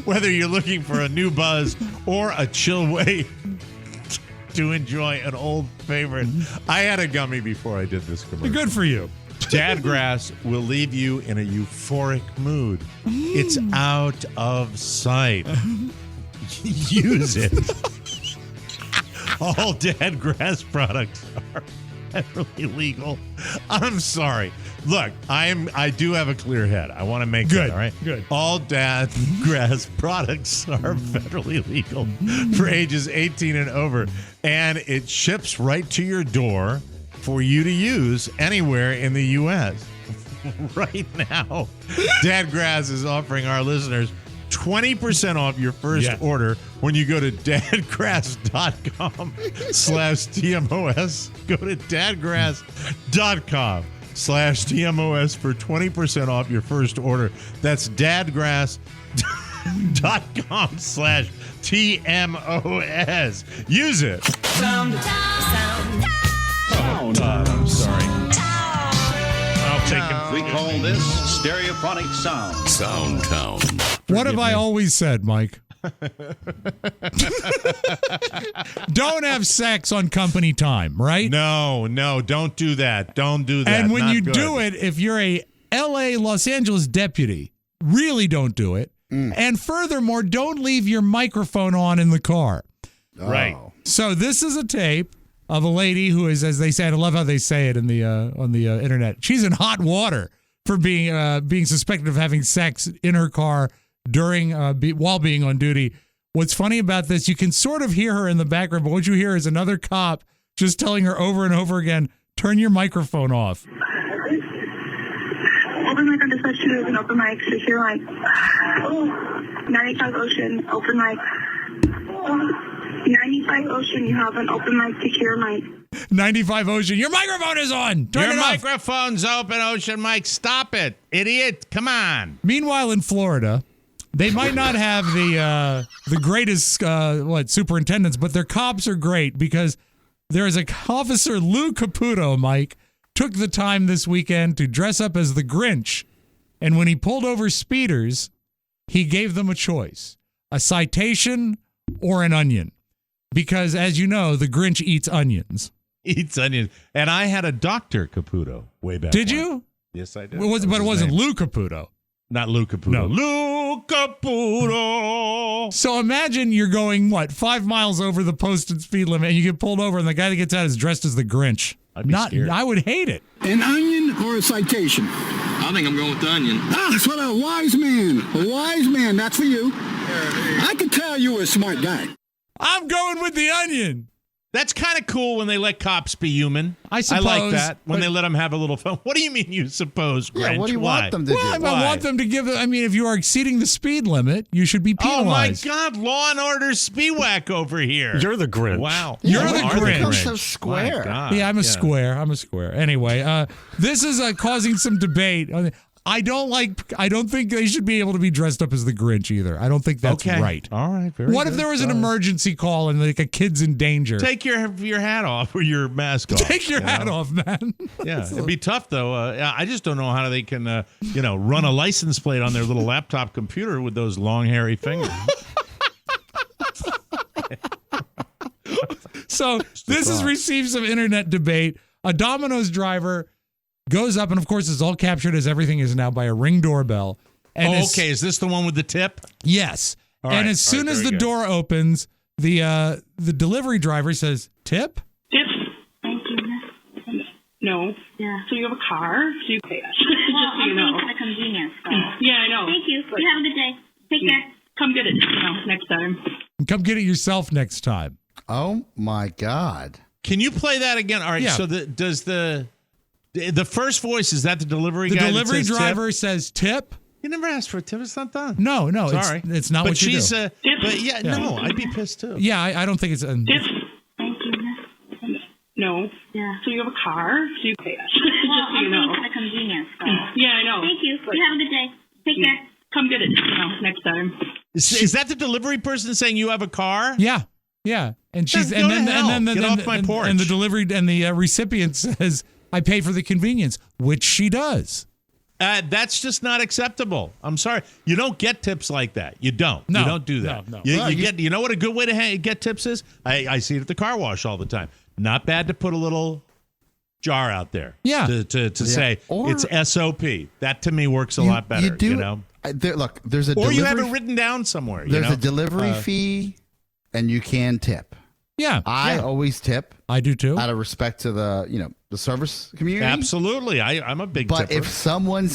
Whether you're looking for a new buzz or a chill way to enjoy an old favorite. I had a gummy before I did this commercial. Good for you. Dadgrass will leave you in a euphoric mood. It's out of sight. Use it. All Dadgrass products are federally legal. I'm sorry. Look, I do have a clear head. I want to make good. That, all right? Good. All Dadgrass products are federally legal for ages 18 and over, and it ships right to your door for you to use anywhere in the U.S. Right now, Dadgrass is offering our listeners 20% off your first order when you go to dadgrass.com/TMOS. Go to dadgrass.com/TMOS for 20% off your first order. That's dadgrass.com/TMOS. Use it. Sound. I'm sorry. I'll take it. We call this stereophonic sound. Soundtown. What have I always said, Mike? Don't have sex on company time, right? No, don't do that. Don't do that. And when Not you good. do it, if you're a LA, Los Angeles deputy, really don't do it. And furthermore, don't leave your microphone on in the car. Right. So this is a tape of a lady who is, as they say, and I love how they say it in the on the internet. She's in hot water for being suspected of having sex in her car during while being on duty. What's funny about this, you can sort of hear her in the background, but what you hear is another cop just telling her over and over again, turn your microphone off. Open mic on dispatch 2 is an open mic, secure mic. 95 Ocean, open mic. 95 Ocean, you have an open mic, secure mic. 95 Ocean, your microphone is on. Turn your it off. microphone's open, Ocean Mike. Stop it, idiot. Come on. Meanwhile, in Florida, they might not have the greatest superintendents, but their cops are great because there is a officer, Lou Caputo, Mike, took the time this weekend to dress up as the Grinch, and when he pulled over speeders, he gave them a choice: a citation or an onion, because as you know, the Grinch eats onions. And I had a Dr. Caputo way back. Did when. you? Yes, I did. But it wasn't Lou Caputo. Not Lou Caputo. No. Lou Caputo. So imagine you're going, 5 miles over the posted speed limit, and you get pulled over, and the guy that gets out is dressed as the Grinch. I'd be scared. I would hate it. An onion or a citation? I think I'm going with the onion. Ah, that's what a wise man. A wise man, that's for you. I could tell you were a smart guy. I'm going with the onion. That's kind of cool when they let cops be human. I suppose. I like that when they let them have a little fun. What do you mean you suppose, Grinch? Yeah, what do you Why? want them to do? I want them to give. I mean, if you are exceeding the speed limit, you should be penalized. Oh my God, Law and Order Speedwack over here. You're the Grinch. Wow, You're the Grinch. So square. Yeah, I'm a square. I'm a square. Anyway, this is causing some debate. I don't think they should be able to be dressed up as the Grinch either. I don't think that's right. All right. What if there was an emergency call and like a kid's in danger? Take your hat off or your mask off. Take your hat off, man. Yeah, it'd be tough though. I just don't know how they can, run a license plate on their little laptop computer with those long hairy fingers. So this has received some internet debate. A Domino's driver goes up, and of course, it's all captured as everything is now by a Ring doorbell. And okay. Is this the one with the tip? Yes. As soon as the door opens, the delivery driver says, "Tip." Tip. Thank you. No. Yeah. So you have a car? So you pay us. Just so you know. For the convenience. Yeah, I know. Thank you. You have a good day. Take care. Come get it next time. And come get it yourself next time. Oh my God. Can you play that again? All right. Yeah. So the first voice, is that the delivery guy? The delivery driver says tip. You never asked for a tip. It's not done. No. Sorry. It's not what you do. But no, I'd be pissed too. Yeah, I don't think it's. Tip. Thank you. No. Yeah. So you have a car? So you pay us. Just so you know. For the convenience. Yeah, I know. Thank you. You have a good day. Take care. Come get it next time. Is that the delivery person saying you have a car? Yeah. And she's get off my porch. And the delivery and the recipient says, "I pay for the convenience," which she does. That's just not acceptable. I'm sorry. You don't get tips like that. You don't. No, you don't do that. No. You know what a good way to get tips is? I see it at the car wash all the time. Not bad to put a little jar out there. Yeah. To say it's SOP. That to me works a lot better. You know. Look, there's a. Or you have it written down somewhere. There's a delivery fee, and you can tip. Yeah. I always tip. I do too. Out of respect to the service community. Absolutely. I'm a big tipper. But if someone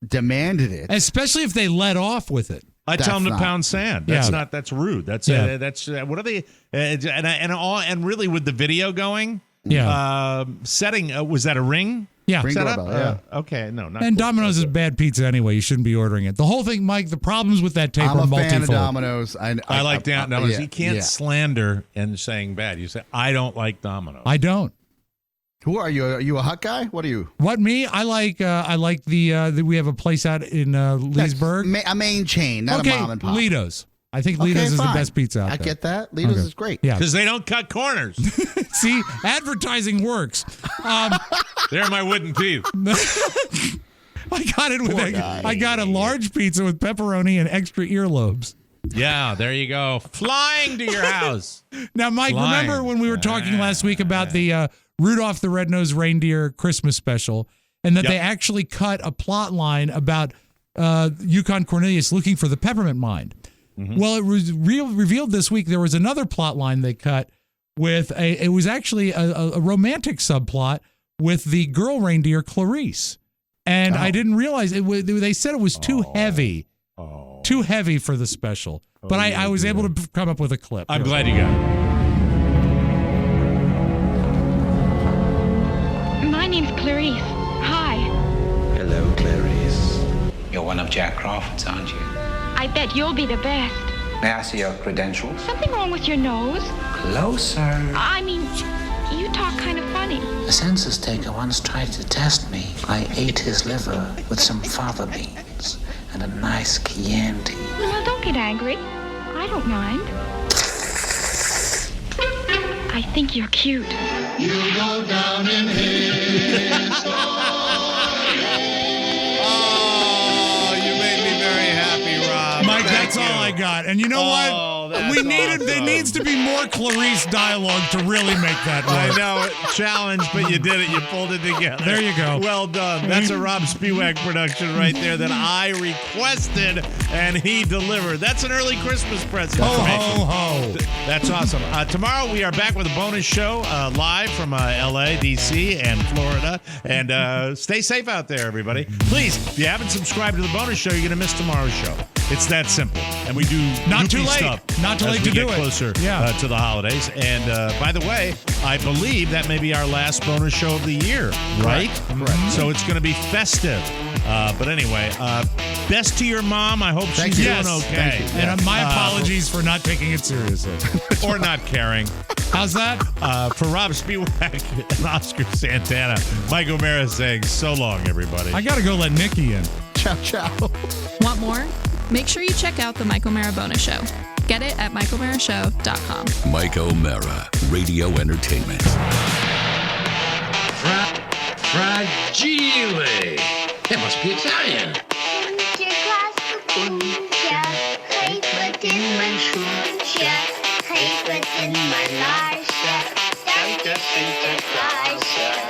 demanded it. Especially if they let off with it. I tell them to pound sand. That's rude. That's what are they and really with the video going? Yeah. Setting was that a Ring? Yeah. Ring setup? doorbell, okay, no, not and cool. Domino's is bad pizza anyway. You shouldn't be ordering it. The whole thing, Mike, the problems with that tape are multifold. I'm a fan of Domino's. I like Domino's. You can't slander and saying bad. You say, I don't like Domino's. I don't. Who are you? Are you a hut guy? What are you? What, me? I like the we have a place out in Leesburg. A main chain, not a mom and pop. Lido's. I think Lido's is the best pizza out there. I get that. Lido's is great. Yeah. Because they don't cut corners. See, advertising works. They're my wooden teeth. I got it with I got a large pizza with pepperoni and extra earlobes. Yeah, there you go. Flying to your house. Now, Mike, remember when we were talking last week about the Rudolph the Red-Nosed Reindeer Christmas special, and that they actually cut a plot line about Yukon Cornelius looking for the peppermint mine. Mm-hmm. Well, it was revealed this week there was another plot line they cut with it was actually a romantic subplot with the girl reindeer Clarice. And I didn't realize they said it was too heavy. Too heavy for the special. But I was able to come up with a clip. I'm glad you got it. My name's Clarice. Hi. Hello, Clarice. You're one of Jack Crawford's, aren't you? I bet you'll be the best. May I see your credentials? Something wrong with your nose? Closer. I mean, you talk kind of funny. A census taker once tried to test me. I ate his liver with some fava beans and a nice Chianti. Well, don't get angry. I don't mind. I think you're cute. You go down in history. Mike, that's all I got. And you know what? There needs to be more Clarice dialogue to really make that work. I know. Challenge, but you did it. You pulled it together. There you go. Well done. That's a Rob Spiewak production right there that I requested and he delivered. That's an early Christmas present. Ho, ho, ho. That's awesome. Tomorrow we are back with a bonus show live from LA, DC, and Florida. And stay safe out there, everybody. Please, if you haven't subscribed to the bonus show, you're going to miss tomorrow's show. It's that simple. And we do Not too goofy late. stuff Not too as late we to do get it. closer Yeah. to the holidays. And by the way, I believe that may be our last bonus show of the year, right? Correct. So it's going to be festive. But anyway, best to your mom. I hope she's doing okay. And my apologies for not taking it seriously. Or not caring. How's that? For Rob Spiewak and Oscar Santana, Mike O'Mara saying so long, everybody. I got to go let Nikki in. Ciao, ciao. Want more? Make sure you check out the Mike O'Mara Bonus Show. Get it at MikeO'MaraShow.com. Mike O'Mara, Radio Entertainment. Fragile. It must be Italian. In my life, Santa Claus.